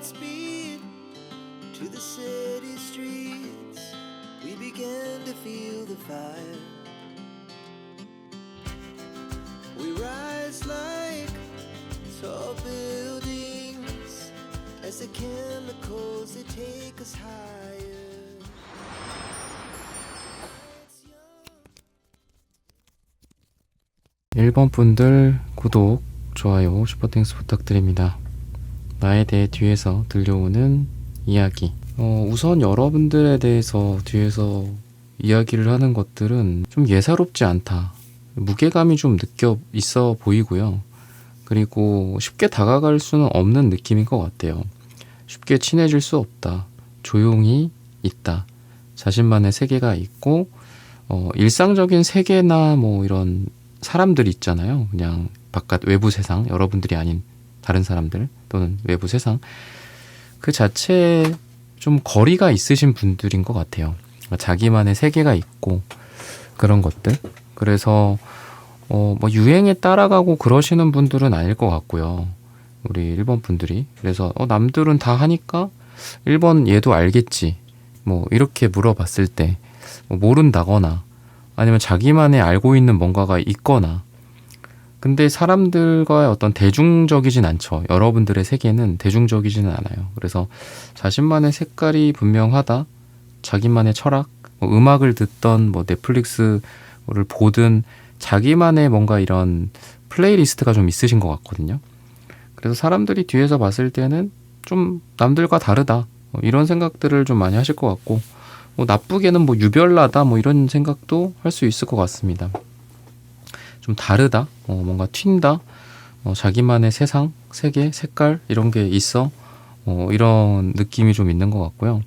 Godspeed to the city streets. We began to feel the fire. We rise like tall buildings as the chemicals they take us higher. 1번 분들 구독, 좋아요, 슈퍼땡스 부탁드립니다. 나에 대해 뒤에서 들려오는 이야기. 우선 여러분들에 대해서 뒤에서 이야기를 하는 것들은 좀 예사롭지 않다. 무게감이 좀 느껴 있어 보이고요. 그리고 쉽게 다가갈 수는 없는 느낌인 것 같아요. 쉽게 친해질 수 없다. 조용히 있다. 자신만의 세계가 있고, 일상적인 세계나 뭐 이런 사람들 있잖아요. 그냥 바깥 외부 세상, 여러분들이 아닌 다른 사람들 또는 외부 세상, 그 자체에 좀 거리가 있으신 분들인 것 같아요. 자기만의 세계가 있고 그런 것들. 그래서 뭐 유행에 따라가고 그러시는 분들은 아닐 것 같고요. 우리 1번 분들이. 그래서 남들은 다 하니까 1번 얘도 알겠지. 뭐 이렇게 물어봤을 때 모른다거나 아니면 자기만의 알고 있는 뭔가가 있거나. 근데 사람들과의 어떤 대중적이진 않죠. 여러분들의 세계는 대중적이지는 않아요. 그래서 자신만의 색깔이 분명하다. 자기만의 철학, 뭐 음악을 듣던 뭐 넷플릭스를 보든 자기만의 뭔가 이런 플레이리스트가 좀 있으신 것 같거든요. 그래서 사람들이 뒤에서 봤을 때는 좀 남들과 다르다. 이런 생각들을 좀 많이 하실 것 같고, 뭐 나쁘게는 뭐 유별나다 뭐 이런 생각도 할 수 있을 것 같습니다. 좀 다르다, 뭔가 튄다, 자기만의 세상, 세계, 색깔 이런 게 있어, 이런 느낌이 좀 있는 것 같고요.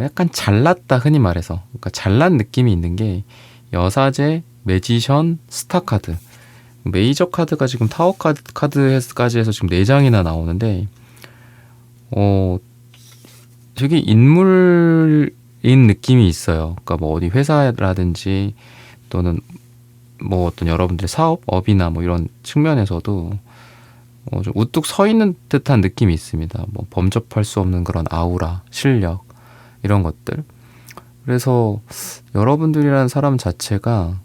약간 잘났다, 흔히 말해서. 그러니까 잘난 느낌이 있는 게 여사제, 매지션, 스타카드, 메이저 카드가 지금 타워 카드까지 해서 지금 4장이나 나오는데, 되게 인물인 느낌이 있어요. 그러니까 뭐 어디 회사라든지 또는 뭐 어떤 여러분들의 사업, 업이나 뭐 이런 측면에서도 좀 우뚝 서 있는 듯한 느낌이 있습니다. 뭐 범접할 수 없는 그런 아우라, 실력 이런 것들. 그래서 여러분들이라는 사람 자체가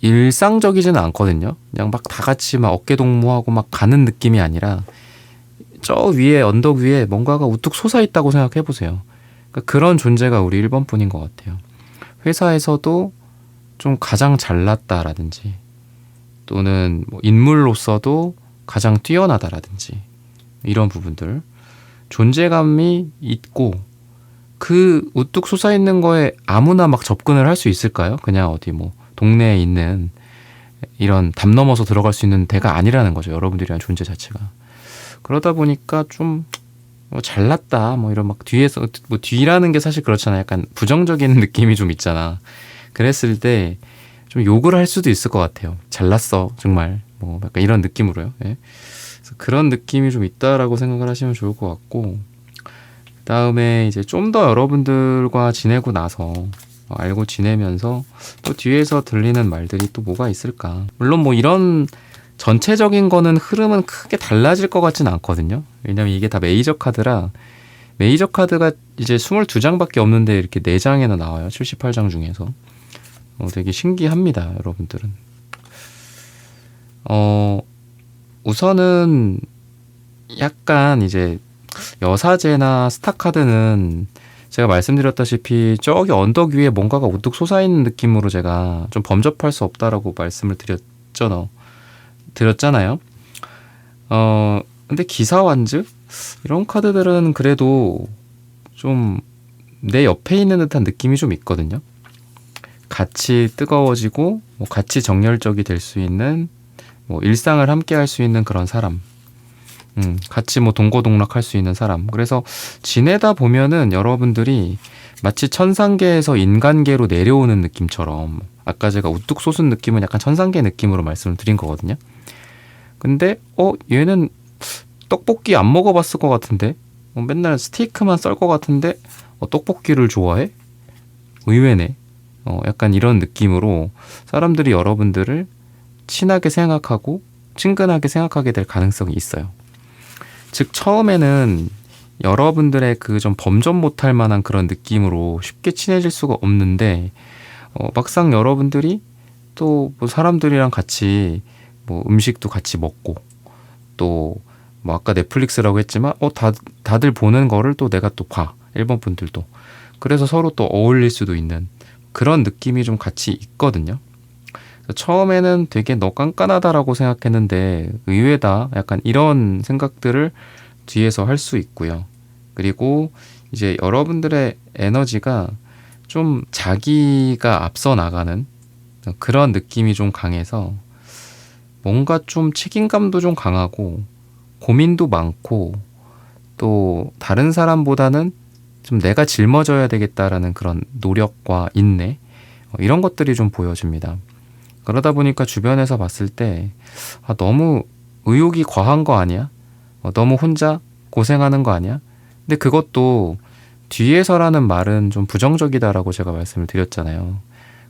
일상적이지는 않거든요. 그냥 막 다 같이 막 어깨동무하고 막 가는 느낌이 아니라 저 위에 언덕 위에 뭔가가 우뚝 솟아 있다고 생각해 보세요. 그러니까 그런 존재가 우리 1번 분인 것 같아요. 회사에서도 좀 가장 잘났다라든지 또는 뭐 인물로서도 가장 뛰어나다라든지 이런 부분들, 존재감이 있고 그 우뚝 솟아있는 거에 아무나 막 접근을 할 수 있을까요? 그냥 어디 뭐 동네에 있는 이런 담 넘어서 들어갈 수 있는 데가 아니라는 거죠. 여러분들이란 존재 자체가. 그러다 보니까 좀 뭐 잘났다 뭐 이런 막 뒤에서 뭐 뒤라는 게 사실 그렇잖아요. 약간 부정적인 느낌이 좀 있잖아. 그랬을 때 좀 욕을 할 수도 있을 것 같아요. 잘났어 정말 뭐 약간 이런 느낌으로요. 예. 그래서 그런 느낌이 좀 있다라고 생각을 하시면 좋을 것 같고, 그다음에 이제 좀 더 여러분들과 지내고 나서 알고 지내면서 또 뒤에서 들리는 말들이 또 뭐가 있을까. 물론 뭐 이런 전체적인 거는 흐름은 크게 달라질 것 같진 않거든요. 왜냐면 이게 다 메이저 카드라, 메이저 카드가 이제 22장밖에 없는데 이렇게 4장이나 나와요. 78장 중에서. 되게 신기합니다, 여러분들은. 우선은 약간 이제 여사제나 스타카드는 제가 말씀드렸다시피 저기 언덕 위에 뭔가가 우뚝 솟아있는 느낌으로 제가 좀 범접할 수 없다라고 말씀을 드렸잖아요. 근데 기사완즈? 이런 카드들은 그래도 좀 내 옆에 있는 듯한 느낌이 좀 있거든요. 같이 뜨거워지고 뭐 같이 정열적이 될 수 있는, 뭐 일상을 함께 할 수 있는 그런 사람, 같이 뭐 동고동락할 수 있는 사람. 그래서 지내다 보면은 여러분들이 마치 천상계에서 인간계로 내려오는 느낌처럼, 아까 제가 우뚝 솟은 느낌은 약간 천상계 느낌으로 말씀을 드린 거거든요. 근데 얘는 떡볶이 안 먹어봤을 것 같은데, 맨날 스테이크만 썰 것 같은데 떡볶이를 좋아해? 의외네. 약간 이런 느낌으로 사람들이 여러분들을 친하게 생각하고 친근하게 생각하게 될 가능성이 있어요. 즉 처음에는 여러분들의 그 좀 범접 못할 만한 그런 느낌으로 쉽게 친해질 수가 없는데 막상 여러분들이 또 뭐 사람들이랑 같이 뭐 음식도 같이 먹고 또 뭐 아까 넷플릭스라고 했지만 다들 보는 거를 또 내가 또 봐. 일본 분들도. 그래서 서로 또 어울릴 수도 있는 그런 느낌이 좀 같이 있거든요. 처음에는 되게 너 깐깐하다라고 생각했는데 의외다. 약간 이런 생각들을 뒤에서 할 수 있고요. 그리고 이제 여러분들의 에너지가 좀 자기가 앞서 나가는 그런 느낌이 좀 강해서 뭔가 좀 책임감도 좀 강하고 고민도 많고 또 다른 사람보다는 좀 내가 짊어져야 되겠다라는 그런 노력과 인내 이런 것들이 좀 보여집니다. 그러다 보니까 주변에서 봤을 때 너무 의욕이 과한 거 아니야? 너무 혼자 고생하는 거 아니야? 근데 그것도 뒤에서라는 말은 좀 부정적이다라고 제가 말씀을 드렸잖아요.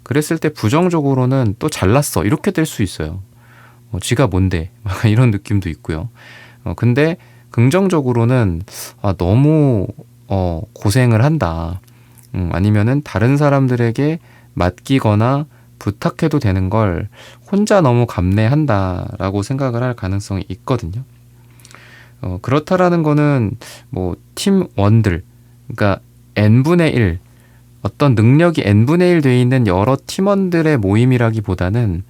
그랬을 때 부정적으로는 또 잘났어 이렇게 될 수 있어요. 지가 뭔데 이런 느낌도 있고요. 근데 긍정적으로는 너무 고생을 한다. 아니면은 다른 사람들에게 맡기거나 부탁해도 되는 걸 혼자 너무 감내한다라고 생각을 할 가능성이 있거든요. 그렇다라는 거는 뭐 팀원들, 그러니까 n분의 1, 어떤 능력이 n분의 1 돼 있는 여러 팀원들의 모임이라기보다는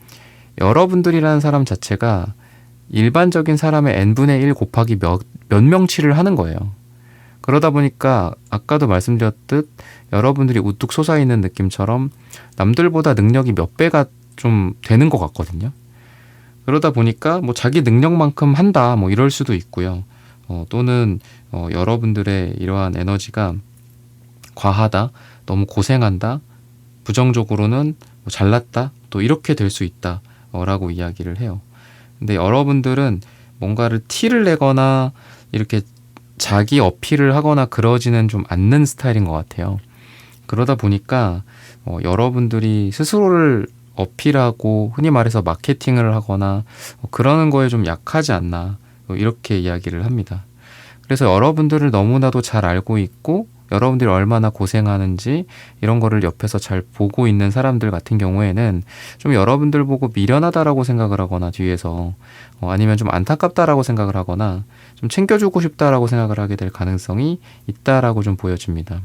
여러분들이라는 사람 자체가 일반적인 사람의 n분의 1 곱하기 몇 명치를 하는 거예요. 그러다 보니까 아까도 말씀드렸듯 여러분들이 우뚝 솟아있는 느낌처럼 남들보다 능력이 몇 배가 좀 되는 것 같거든요. 그러다 보니까 뭐 자기 능력만큼 한다 뭐 이럴 수도 있고요. 또는 여러분들의 이러한 에너지가 과하다, 너무 고생한다, 부정적으로는 뭐 잘났다 또 이렇게 될 수 있다 라고 이야기를 해요. 근데 여러분들은 뭔가를 티를 내거나 이렇게 자기 어필을 하거나 그러지는 좀 않는 스타일인 것 같아요. 그러다 보니까 여러분들이 스스로를 어필하고 흔히 말해서 마케팅을 하거나 그러는 거에 좀 약하지 않나 이렇게 이야기를 합니다. 그래서 여러분들을 너무나도 잘 알고 있고 여러분들이 얼마나 고생하는지 이런 거를 옆에서 잘 보고 있는 사람들 같은 경우에는 좀 여러분들 보고 미련하다라고 생각을 하거나 뒤에서 아니면 좀 안타깝다라고 생각을 하거나 좀 챙겨주고 싶다라고 생각을 하게 될 가능성이 있다라고 좀 보여집니다.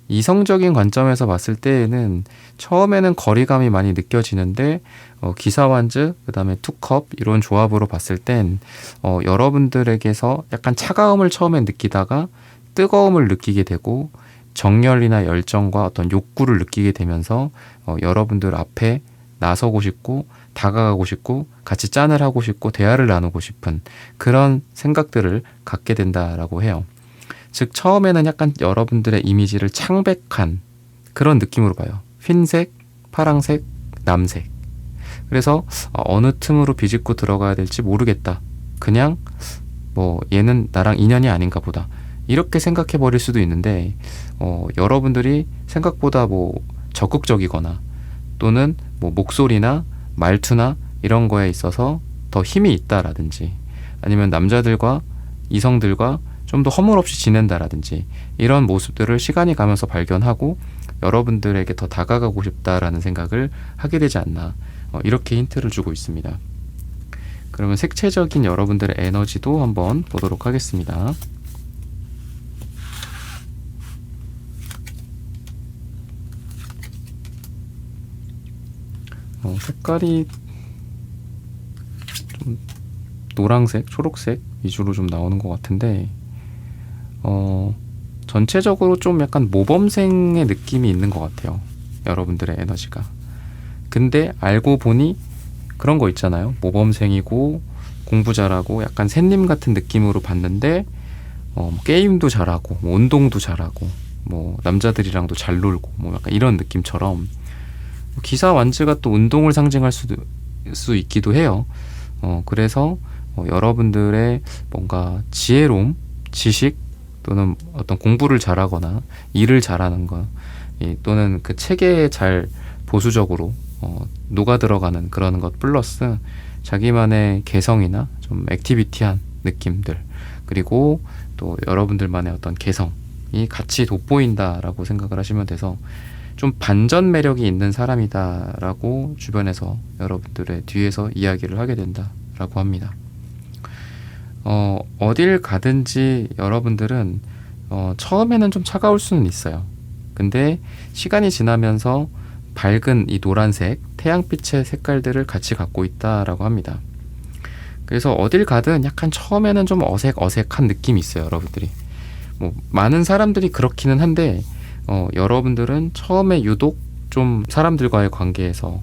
이성적인 관점에서 봤을 때에는 처음에는 거리감이 많이 느껴지는데 기사완즈, 그 다음에 투컵 이런 조합으로 봤을 땐 여러분들에게서 약간 차가움을 처음엔 느끼다가 뜨거움을 느끼게 되고 정열이나 열정과 어떤 욕구를 느끼게 되면서 여러분들 앞에 나서고 싶고 다가가고 싶고 같이 짠을 하고 싶고 대화를 나누고 싶은 그런 생각들을 갖게 된다라고 해요. 즉 처음에는 약간 여러분들의 이미지를 창백한 그런 느낌으로 봐요. 흰색, 파랑색, 남색. 그래서 어느 틈으로 비집고 들어가야 될지 모르겠다. 그냥 뭐 얘는 나랑 인연이 아닌가 보다. 이렇게 생각해 버릴 수도 있는데 여러분들이 생각보다 뭐 적극적이거나 또는 뭐 목소리나 말투나 이런 거에 있어서 더 힘이 있다라든지 아니면 남자들과 이성들과 좀 더 허물없이 지낸다라든지 이런 모습들을 시간이 가면서 발견하고 여러분들에게 더 다가가고 싶다라는 생각을 하게 되지 않나 이렇게 힌트를 주고 있습니다. 그러면 색채적인 여러분들의 에너지도 한번 보도록 하겠습니다. 색깔이 좀 노란색, 초록색 위주로 좀 나오는 것 같은데 전체적으로 좀 약간 모범생의 느낌이 있는 것 같아요. 여러분들의 에너지가. 근데 알고 보니 그런 거 있잖아요. 모범생이고 공부 잘하고 약간 샌님 같은 느낌으로 봤는데 게임도 잘하고 뭐 운동도 잘하고 뭐 남자들이랑도 잘 놀고 뭐 약간 이런 느낌처럼 기사 완즈가 또 운동을 상징할 수 있기도 해요. 그래서 여러분들의 뭔가 지혜로움, 지식 또는 어떤 공부를 잘하거나 일을 잘하는 것 또는 그 체계에 잘 보수적으로 녹아 들어가는 그런 것 플러스 자기만의 개성이나 좀 액티비티한 느낌들, 그리고 또 여러분들만의 어떤 개성이 같이 돋보인다라고 생각을 하시면 돼서 좀 반전 매력이 있는 사람이다라고 주변에서 여러분들의 뒤에서 이야기를 하게 된다라고 합니다. 어딜 가든지 여러분들은 처음에는 좀 차가울 수는 있어요. 근데 시간이 지나면서 밝은 이 노란색, 태양빛의 색깔들을 같이 갖고 있다라고 합니다. 그래서 어딜 가든 약간 처음에는 좀 어색한 느낌이 있어요, 여러분들이. 뭐 많은 사람들이 그렇기는 한데 여러분들은 처음에 유독 좀 사람들과의 관계에서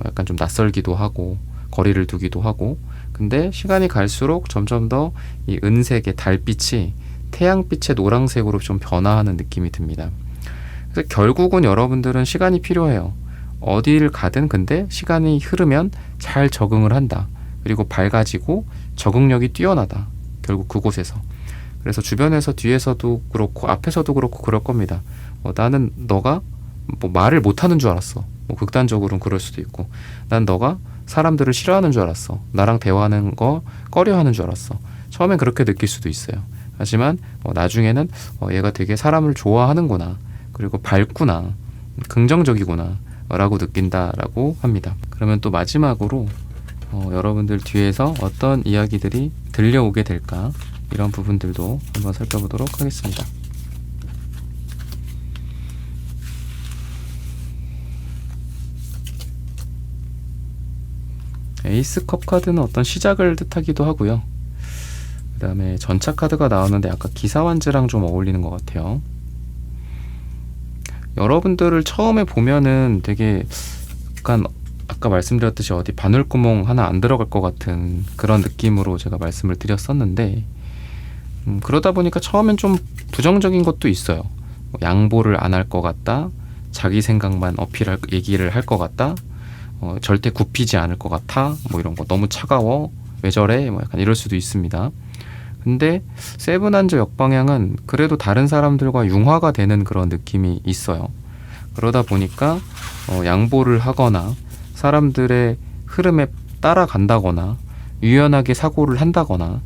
약간 좀 낯설기도 하고 거리를 두기도 하고, 근데 시간이 갈수록 점점 더 이 은색의 달빛이 태양빛의 노란색으로 좀 변화하는 느낌이 듭니다. 그래서 결국은 여러분들은 시간이 필요해요. 어디를 가든 근데 시간이 흐르면 잘 적응을 한다. 그리고 밝아지고 적응력이 뛰어나다. 결국 그곳에서. 그래서 주변에서 뒤에서도 그렇고 앞에서도 그렇고 그럴 겁니다. 나는 너가 뭐 말을 못하는 줄 알았어. 뭐 극단적으로는 그럴 수도 있고, 난 너가 사람들을 싫어하는 줄 알았어. 나랑 대화하는 거 꺼려하는 줄 알았어. 처음엔 그렇게 느낄 수도 있어요. 하지만 나중에는 얘가 되게 사람을 좋아하는구나, 그리고 밝구나, 긍정적이구나 라고 느낀다라고 합니다. 그러면 또 마지막으로 여러분들 뒤에서 어떤 이야기들이 들려오게 될까, 이런 부분들도 한번 살펴보도록 하겠습니다. 에이스컵 카드는 어떤 시작을 뜻하기도 하고요. 그 다음에 전차 카드가 나왔는데 아까 기사완즈랑 좀 어울리는 것 같아요. 여러분들을 처음에 보면은 되게 약간 아까 말씀드렸듯이 어디 바늘구멍 하나 안 들어갈 것 같은 그런 느낌으로 제가 말씀을 드렸었는데, 그러다 보니까 처음엔 좀 부정적인 것도 있어요. 양보를 안 할 것 같다, 자기 생각만 얘기를 할 것 같다, 절대 굽히지 않을 것 같아, 뭐 이런 거, 너무 차가워, 왜 저래, 뭐 약간 이럴 수도 있습니다. 근데 세븐한저 역방향은 그래도 다른 사람들과 융화가 되는 그런 느낌이 있어요. 그러다 보니까 양보를 하거나 사람들의 흐름에 따라간다거나 유연하게 사고를 한다거나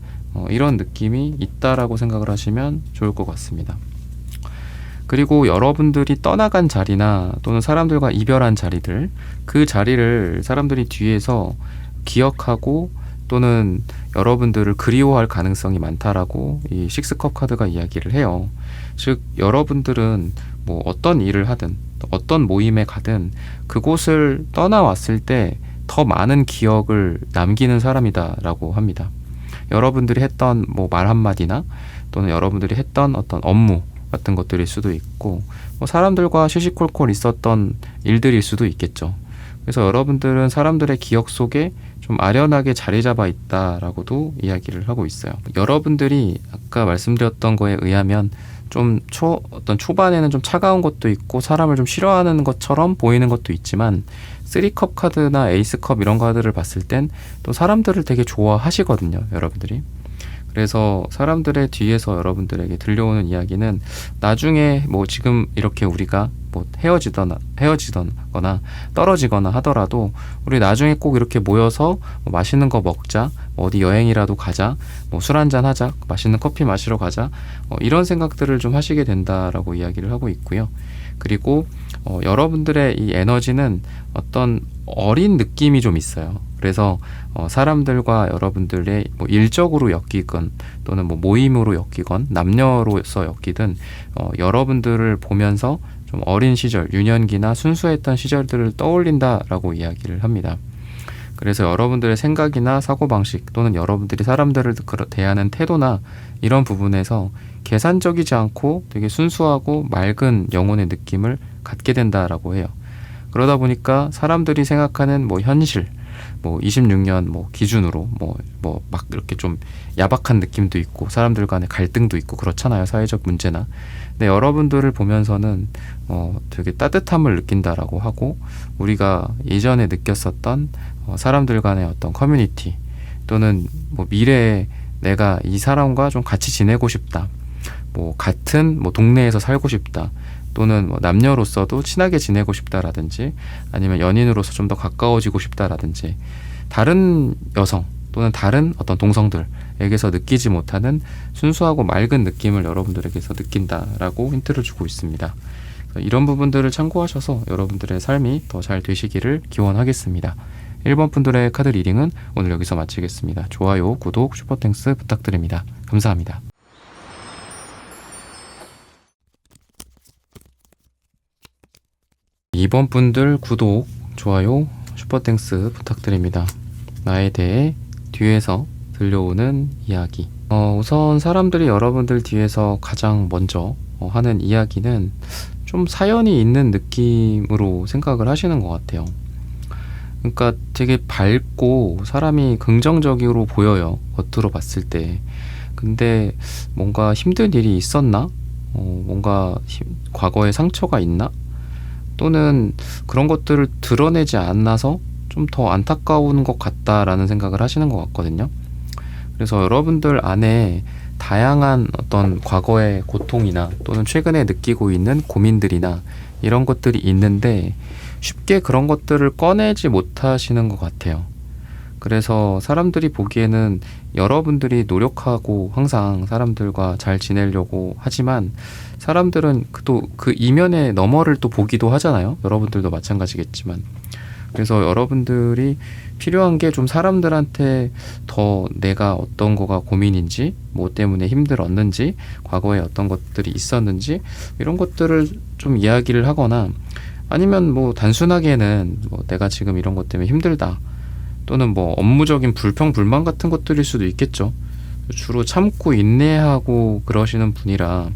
이런 느낌이 있다라고 생각을 하시면 좋을 것 같습니다. 그리고 여러분들이 떠나간 자리나 또는 사람들과 이별한 자리들, 그 자리를 사람들이 뒤에서 기억하고 또는 여러분들을 그리워할 가능성이 많다라고 이 식스컵 카드가 이야기를 해요. 즉 여러분들은 뭐 어떤 일을 하든 어떤 모임에 가든 그곳을 떠나왔을 때 더 많은 기억을 남기는 사람이다라고 합니다. 여러분들이 했던 뭐 말 한마디나 또는 여러분들이 했던 어떤 업무 같은 것들일 수도 있고, 뭐 사람들과 시시콜콜 있었던 일들일 수도 있겠죠. 그래서 여러분들은 사람들의 기억 속에 좀 아련하게 자리 잡아 있다라고도 이야기를 하고 있어요. 여러분들이 아까 말씀드렸던 거에 의하면 좀 어떤 초반에는 좀 차가운 것도 있고 사람을 좀 싫어하는 것처럼 보이는 것도 있지만, 3컵 카드나 에이스컵 이런 카드를 봤을 땐 또 사람들을 되게 좋아하시거든요, 여러분들이. 그래서 사람들의 뒤에서 여러분들에게 들려오는 이야기는 나중에 뭐 지금 이렇게 우리가 뭐 헤어지거나 떨어지거나 하더라도 우리 나중에 꼭 이렇게 모여서 뭐 맛있는 거 먹자, 뭐 어디 여행이라도 가자, 뭐 술 한잔 하자, 맛있는 커피 마시러 가자, 이런 생각들을 좀 하시게 된다라고 이야기를 하고 있고요. 그리고 여러분들의 이 에너지는 어떤 어린 느낌이 좀 있어요. 그래서 사람들과 여러분들의 뭐 일적으로 엮이건 또는 뭐 모임으로 엮이건 남녀로서 엮이든 여러분들을 보면서 좀 어린 시절, 유년기나 순수했던 시절들을 떠올린다라고 이야기를 합니다. 그래서 여러분들의 생각이나 사고방식 또는 여러분들이 사람들을 대하는 태도나 이런 부분에서 계산적이지 않고 되게 순수하고 맑은 영혼의 느낌을 갖게 된다라고 해요. 그러다 보니까 사람들이 생각하는 뭐 현실, 뭐 26년 뭐 기준으로 뭐 막 이렇게 좀 야박한 느낌도 있고 사람들 간의 갈등도 있고 그렇잖아요, 사회적 문제나. 근데 여러분들을 보면서는 되게 따뜻함을 느낀다라고 하고, 우리가 예전에 느꼈었던 사람들 간의 어떤 커뮤니티 또는 뭐 미래에 내가 이 사람과 좀 같이 지내고 싶다, 뭐 같은 뭐 동네에서 살고 싶다, 또는 뭐 남녀로서도 친하게 지내고 싶다라든지 아니면 연인으로서 좀 더 가까워지고 싶다라든지, 다른 여성 또는 다른 어떤 동성들에게서 느끼지 못하는 순수하고 맑은 느낌을 여러분들에게서 느낀다라고 힌트를 주고 있습니다. 이런 부분들을 참고하셔서 여러분들의 삶이 더 잘 되시기를 기원하겠습니다. 1번 분들의 카드 리딩은 오늘 여기서 마치겠습니다. 좋아요, 구독, 슈퍼땡스 부탁드립니다. 감사합니다. 2번 분들 구독, 좋아요, 슈퍼땡스 부탁드립니다. 나에 대해 뒤에서 들려오는 이야기. 우선 사람들이 여러분들 뒤에서 가장 먼저 하는 이야기는 좀 사연이 있는 느낌으로 생각을 하시는 것 같아요. 그러니까 되게 밝고 사람이 긍정적으로 보여요. 겉으로 봤을 때. 근데 뭔가 힘든 일이 있었나? 뭔가 과거에 상처가 있나? 또는 그런 것들을 드러내지 않아서 좀 더 안타까운 것 같다라는 생각을 하시는 것 같거든요. 그래서 여러분들 안에 다양한 어떤 과거의 고통이나 또는 최근에 느끼고 있는 고민들이나 이런 것들이 있는데 쉽게 그런 것들을 꺼내지 못하시는 것 같아요. 그래서 사람들이 보기에는 여러분들이 노력하고 항상 사람들과 잘 지내려고 하지만 사람들은 또 그 이면의 너머를 또 보기도 하잖아요. 여러분들도 마찬가지겠지만. 그래서 여러분들이 필요한 게 좀 사람들한테 더 내가 어떤 거가 고민인지, 뭐 때문에 힘들었는지, 과거에 어떤 것들이 있었는지 이런 것들을 좀 이야기를 하거나 아니면 뭐 단순하게는 뭐 내가 지금 이런 것 때문에 힘들다 또는 뭐 업무적인 불평, 불만 같은 것들일 수도 있겠죠. 주로 참고 인내하고 그러시는 분이라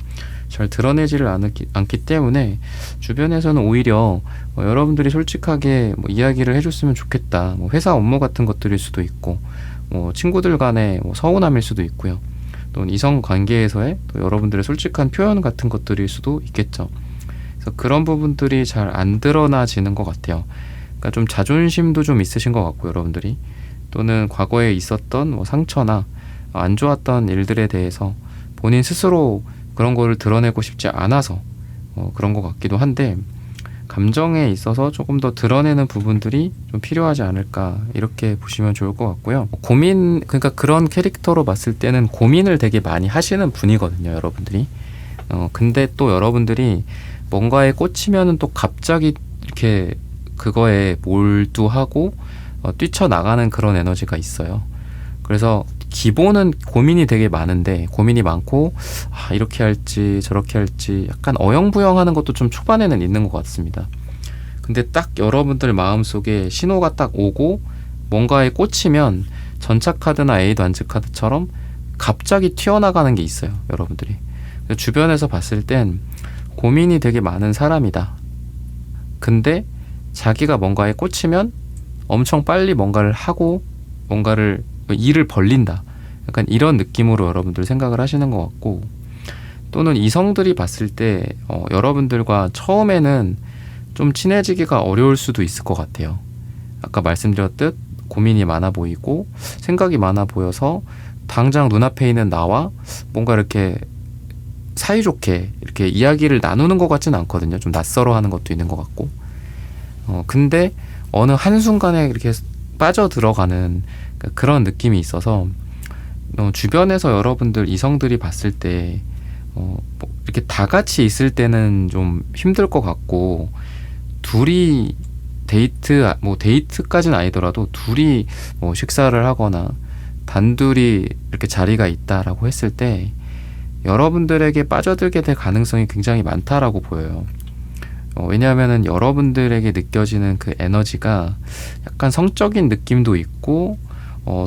잘 드러내지를 않기 때문에 주변에서는 오히려 여러분들이 솔직하게 뭐 이야기를 해줬으면 좋겠다. 뭐 회사 업무 같은 것들일 수도 있고, 뭐 친구들 간의 뭐 서운함일 수도 있고요. 또는 이성 관계에서의 또 여러분들의 솔직한 표현 같은 것들일 수도 있겠죠. 그래서 그런 부분들이 잘 안 드러나지는 것 같아요. 그러니까 좀 자존심도 좀 있으신 것 같고 여러분들이 또는 과거에 있었던 뭐 상처나 안 좋았던 일들에 대해서 본인 스스로 그런 거를 드러내고 싶지 않아서 그런 것 같기도 한데 감정에 있어서 조금 더 드러내는 부분들이 좀 필요하지 않을까 이렇게 보시면 좋을 것 같고요. 고민, 그러니까 그런 캐릭터로 봤을 때는 고민을 되게 많이 하시는 분이거든요, 여러분들이. 근데 또 여러분들이 뭔가에 꽂히면은 또 갑자기 이렇게 그거에 몰두하고 뛰쳐나가는 그런 에너지가 있어요. 그래서 기본은 고민이 되게 많은데 고민이 많고 이렇게 할지 저렇게 할지 약간 어영부영하는 것도 좀 초반에는 있는 것 같습니다. 근데 딱 여러분들 마음속에 신호가 딱 오고 뭔가에 꽂히면 전차카드나 에이드 완즈카드처럼 갑자기 튀어나가는 게 있어요, 여러분들이. 주변에서 봤을 땐 고민이 되게 많은 사람이다. 근데 자기가 뭔가에 꽂히면 엄청 빨리 뭔가를 하고 뭔가를 일을 벌린다. 약간 이런 느낌으로 여러분들 생각을 하시는 것 같고 또는 이성들이 봤을 때 여러분들과 처음에는 좀 친해지기가 어려울 수도 있을 것 같아요. 아까 말씀드렸듯 고민이 많아 보이고 생각이 많아 보여서 당장 눈앞에 있는 나와 뭔가 이렇게 사이좋게 이렇게 이야기를 나누는 것 같지는 않거든요. 좀 낯설어 하는 것도 있는 것 같고 근데 어느 한순간에 이렇게 빠져 들어가는 그런 느낌이 있어서 주변에서 여러분들 이성들이 봤을 때 뭐 이렇게 다 같이 있을 때는 좀 힘들 것 같고 둘이 데이트까지는 아니더라도 둘이 뭐 식사를 하거나 단둘이 이렇게 자리가 있다라고 했을 때 여러분들에게 빠져들게 될 가능성이 굉장히 많다라고 보여요. 왜냐하면은 여러분들에게 느껴지는 그 에너지가 약간 성적인 느낌도 있고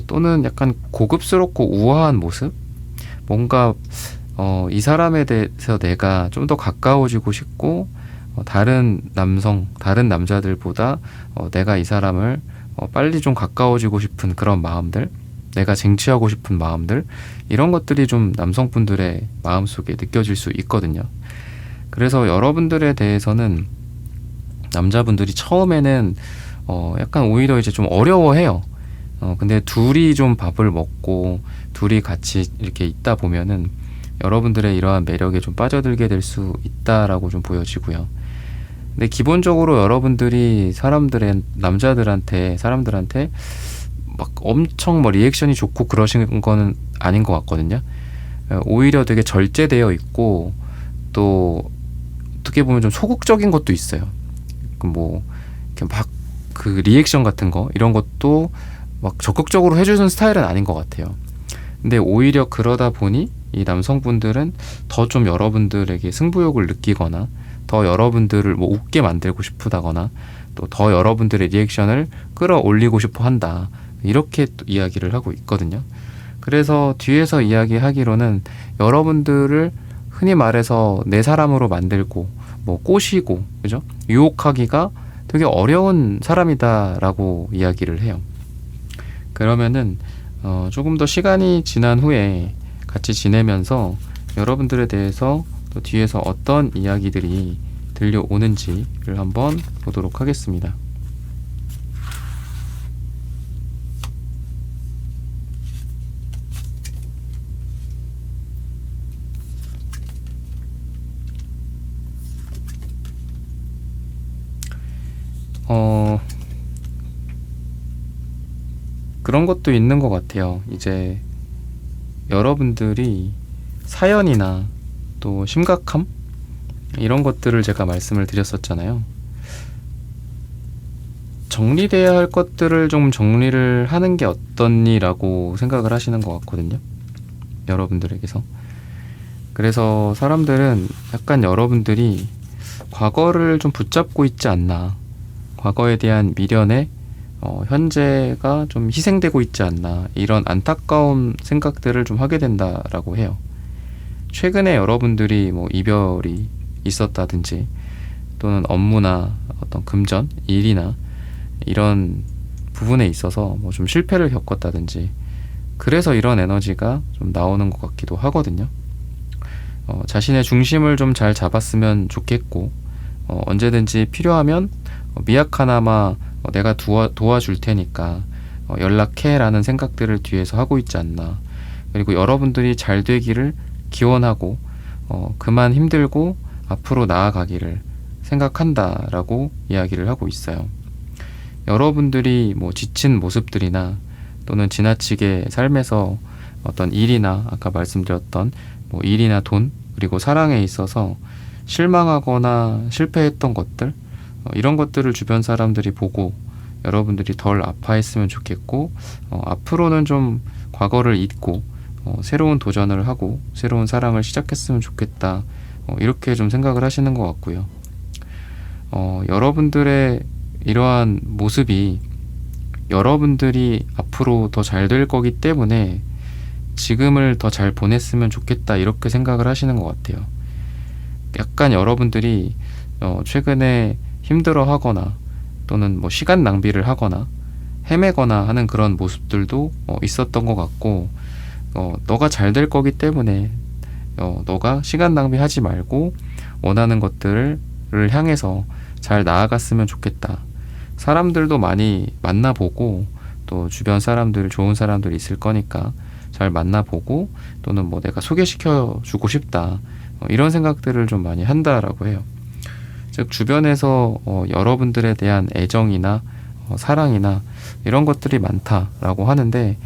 또는 약간 고급스럽고 우아한 모습? 뭔가 이 사람에 대해서 내가 좀 더 가까워지고 싶고 다른 남자들보다 내가 이 사람을 빨리 좀 가까워지고 싶은 그런 마음들, 내가 쟁취하고 싶은 마음들, 이런 것들이 좀 남성분들의 마음속에 느껴질 수 있거든요. 그래서 여러분들에 대해서는 남자분들이 처음에는 약간 오히려 이제 좀 어려워해요. 근데 둘이 좀 밥을 먹고 둘이 같이 이렇게 있다 보면은 여러분들의 이러한 매력에 좀 빠져들게 될 수 있다라고 좀 보여지고요. 근데 기본적으로 여러분들이 사람들한테 막 엄청 뭐 리액션이 좋고 그러신 거는 아닌 것 같거든요. 오히려 되게 절제되어 있고 또 어떻게 보면 좀 소극적인 것도 있어요. 뭐 이렇게 막 그 리액션 같은 거 이런 것도 막 적극적으로 해주는 스타일은 아닌 것 같아요. 근데 오히려 그러다 보니 이 남성분들은 더 좀 여러분들에게 승부욕을 느끼거나 더 여러분들을 뭐 웃게 만들고 싶다거나 또 더 여러분들의 리액션을 끌어올리고 싶어 한다. 이렇게 또 이야기를 하고 있거든요. 그래서 뒤에서 이야기하기로는 여러분들을 흔히 말해서 내 사람으로 만들고 뭐 꼬시고 그죠? 유혹하기가 되게 어려운 사람이다라고 이야기를 해요. 그러면은 조금 더 시간이 지난 후에 같이 지내면서 여러분들에 대해서 또 뒤에서 어떤 이야기들이 들려오는지를 한번 보도록 하겠습니다. 그런 것도 있는 것 같아요. 이제 여러분들이 사연이나 또 심각함? 이런 것들을 제가 말씀을 드렸었잖아요. 정리돼야 할 것들을 좀 정리를 하는 게 어떻니라고 생각을 하시는 것 같거든요. 여러분들에게서. 그래서 사람들은 약간 여러분들이 과거를 좀 붙잡고 있지 않나. 과거에 대한 미련에 현재가 좀 희생되고 있지 않나. 이런 안타까운 생각들을 좀 하게 된다라고 해요. 최근에 여러분들이 뭐 이별이 있었다든지 또는 업무나 어떤 금전, 일이나 이런 부분에 있어서 뭐 좀 실패를 겪었다든지 그래서 이런 에너지가 좀 나오는 것 같기도 하거든요. 자신의 중심을 좀 잘 잡았으면 좋겠고 언제든지 필요하면 미약하나마 내가 도와줄 테니까 연락해 라는 생각들을 뒤에서 하고 있지 않나. 그리고 여러분들이 잘 되기를 기원하고 그만 힘들고 앞으로 나아가기를 생각한다라고 이야기를 하고 있어요. 여러분들이 뭐 지친 모습들이나 또는 지나치게 삶에서 어떤 일이나 아까 말씀드렸던 뭐 일이나 돈 그리고 사랑에 있어서 실망하거나 실패했던 것들 이런 것들을 주변 사람들이 보고 여러분들이 덜 아파했으면 좋겠고 앞으로는 좀 과거를 잊고 새로운 도전을 하고 새로운 사랑을 시작했으면 좋겠다. 이렇게 좀 생각을 하시는 것 같고요. 여러분들의 이러한 모습이 여러분들이 앞으로 더 잘 될 거기 때문에 지금을 더 잘 보냈으면 좋겠다. 이렇게 생각을 하시는 것 같아요. 약간 여러분들이 최근에 힘들어 하거나 또는 뭐 시간 낭비를 하거나 헤매거나 하는 그런 모습들도 있었던 것 같고 너가 잘 될 거기 때문에 너가 시간 낭비하지 말고 원하는 것들을 향해서 잘 나아갔으면 좋겠다. 사람들도 많이 만나보고 또 주변 사람들 좋은 사람들 있을 거니까 잘 만나보고 또는 뭐 내가 소개시켜 주고 싶다. 이런 생각들을 좀 많이 한다라고 해요. 즉 주변에서 여러분들에 대한 애정이나 사랑이나 이런 것들이 많다라고 하는데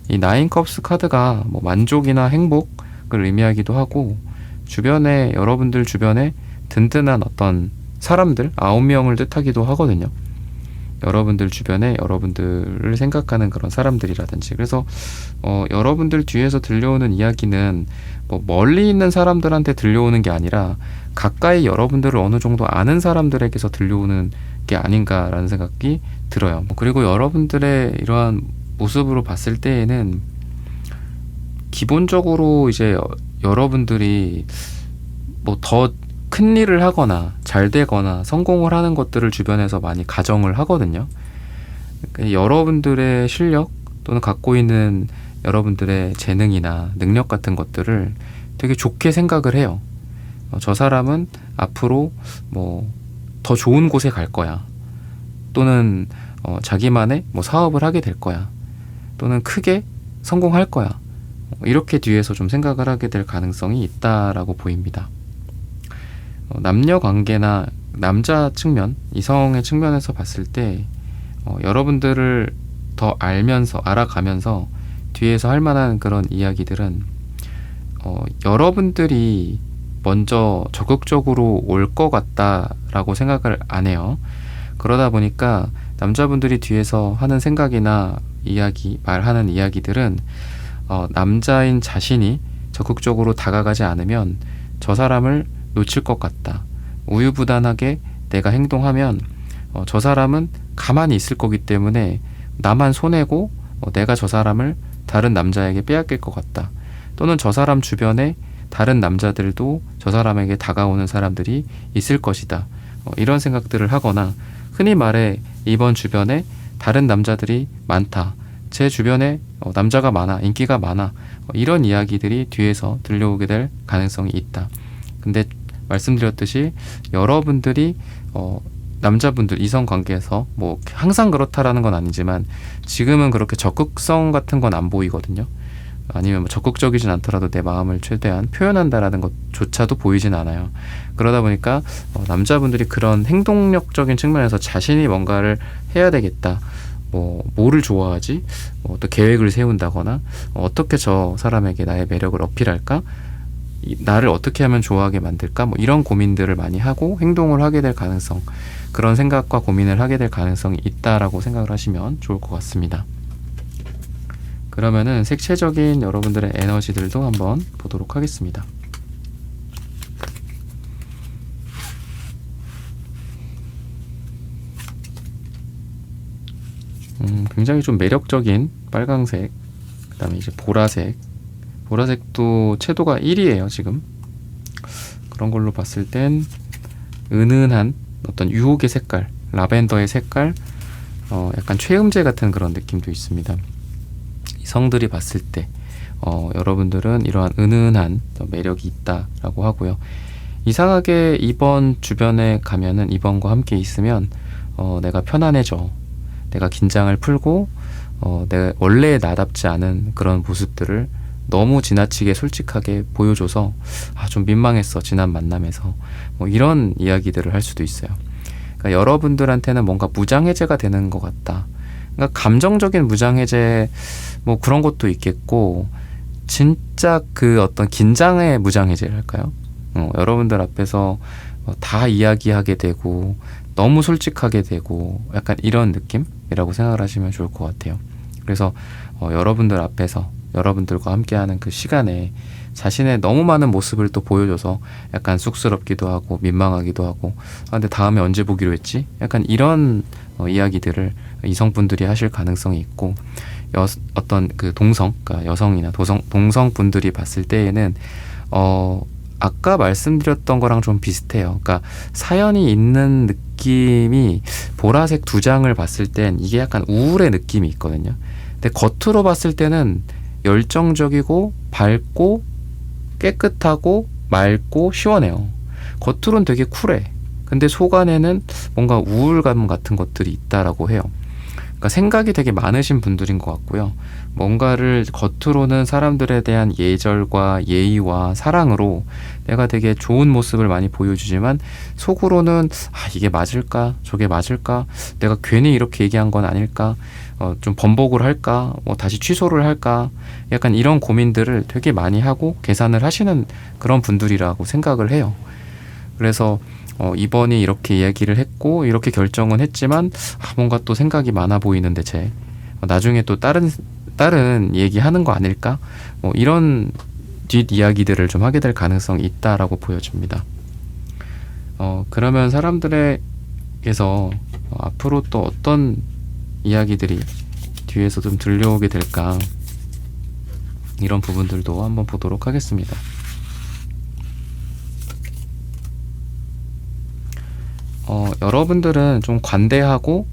이 나인컵스 카드가 뭐 만족이나 행복을 의미하기도 하고 주변에 여러분들 주변에 든든한 어떤 사람들 9명을 뜻하기도 하거든요. 여러분들 주변에 여러분들을 생각하는 그런 사람들이라든지 그래서 여러분들 뒤에서 들려오는 이야기는 뭐 멀리 있는 사람들한테 들려오는 게 아니라 가까이 여러분들을 어느 정도 아는 사람들에게서 들려오는 게 아닌가라는 생각이 들어요. 그리고 여러분들의 이러한 모습으로 봤을 때에는 기본적으로 이제 여러분들이 뭐 더 큰 일을 하거나 잘 되거나 성공을 하는 것들을 주변에서 많이 가정을 하거든요. 그러니까 여러분들의 실력 또는 갖고 있는 여러분들의 재능이나 능력 같은 것들을 되게 좋게 생각을 해요. 저 사람은 앞으로 뭐 더 좋은 곳에 갈 거야. 또는 자기만의 뭐 사업을 하게 될 거야. 또는 크게 성공할 거야. 이렇게 뒤에서 좀 생각을 하게 될 가능성이 있다라고 보입니다. 남녀 관계나 남자 측면, 이성의 측면에서 봤을 때 여러분들을 더 알아가면서 뒤에서 할 만한 그런 이야기들은 여러분들이 먼저 적극적으로 올 것 같다라고 생각을 안 해요. 그러다 보니까 남자분들이 뒤에서 하는 생각이나 말하는 이야기들은 남자인 자신이 적극적으로 다가가지 않으면 저 사람을 놓칠 것 같다. 우유부단하게 내가 행동하면 저 사람은 가만히 있을 거기 때문에 나만 손해고 내가 저 사람을 다른 남자에게 빼앗길 것 같다. 또는 저 사람 주변에 다른 남자들도 저 사람에게 다가오는 사람들이 있을 것이다. 이런 생각들을 하거나 흔히 말해 이번 주변에 다른 남자들이 많다. 제 주변에 남자가 많아, 인기가 많아. 이런 이야기들이 뒤에서 들려오게 될 가능성이 있다. 근데 말씀드렸듯이 여러분들이 남자분들 이성 관계에서 뭐 항상 그렇다라는 건 아니지만 지금은 그렇게 적극성 같은 건 안 보이거든요. 아니면 뭐 적극적이진 않더라도 내 마음을 최대한 표현한다라는 것조차도 보이진 않아요. 그러다 보니까 남자분들이 그런 행동력적인 측면에서 자신이 뭔가를 해야 되겠다. 뭐를 좋아하지? 또 계획을 세운다거나 어떻게 저 사람에게 나의 매력을 어필할까? 나를 어떻게 하면 좋아하게 만들까? 이런 고민들을 많이 하고 행동을 하게 될 가능성, 그런 생각과 고민을 하게 될 가능성이 있다라고 생각을 하시면 좋을 것 같습니다. 그러면은 색채적인 여러분들의 에너지들도 한번 보도록 하겠습니다. 굉장히 좀 매력적인 빨강색, 그 다음에 이제 보라색도 채도가 1이에요 지금. 그런 걸로 봤을 땐 은은한 어떤 유혹의 색깔, 라벤더의 색깔, 약간 최음제 같은 그런 느낌도 있습니다. 이성들이 봤을 때 여러분들은 이러한 은은한 매력이 있다라고 하고요. 이상하게 이번 주변에 가면은 이번과 함께 있으면 내가 편안해져. 내가 긴장을 풀고 내가 원래 나답지 않은 그런 모습들을 너무 지나치게 솔직하게 보여줘서 좀 민망했어 지난 만남에서 이런 이야기들을 할 수도 있어요. 그러니까 여러분들한테는 뭔가 무장해제가 되는 것 같다. 그러니까 감정적인 무장해제 그런 것도 있겠고 진짜 그 어떤 긴장의 무장해제를 할까요? 여러분들 앞에서 다 이야기하게 되고 너무 솔직하게 되고 약간 이런 느낌이라고 생각을 하시면 좋을 것 같아요. 그래서 여러분들 앞에서 여러분들과 함께하는 그 시간에 자신의 너무 많은 모습을 또 보여줘서 약간 쑥스럽기도 하고 민망하기도 하고 근데 다음에 언제 보기로 했지? 약간 이런 이야기들을 이성분들이 하실 가능성이 있고 어떤 그 그러니까 여성이나 동성분들이 봤을 때에는 아까 말씀드렸던 거랑 좀 비슷해요. 그러니까 사연이 있는 느낌이 보라색 2장을 봤을 땐 이게 약간 우울의 느낌이 있거든요. 근데 겉으로 봤을 때는 열정적이고 밝고 깨끗하고 맑고 시원해요. 겉으로는 되게 쿨해. 근데 속 안에는 뭔가 우울감 같은 것들이 있다라고 해요. 그러니까 생각이 되게 많으신 분들인 것 같고요. 뭔가를 겉으로는 사람들에 대한 예절과 예의와 사랑으로 내가 되게 좋은 모습을 많이 보여주지만 속으로는 이게 맞을까? 저게 맞을까? 내가 괜히 이렇게 얘기한 건 아닐까? 좀 번복을 할까? 다시 취소를 할까? 약간 이런 고민들을 되게 많이 하고 계산을 하시는 그런 분들이라고 생각을 해요. 그래서 이번이 이렇게 이야기를 했고 이렇게 결정은 했지만 뭔가 또 생각이 많아 보이는데 나중에 또 다른 얘기하는 거 아닐까? 이런 뒷이야기들을 좀 하게 될 가능성이 있다라고 보여집니다. 그러면 사람들에게서 앞으로 또 어떤 이야기들이 뒤에서 좀 들려오게 될까? 이런 부분들도 한번 보도록 하겠습니다. 여러분들은 좀 관대하고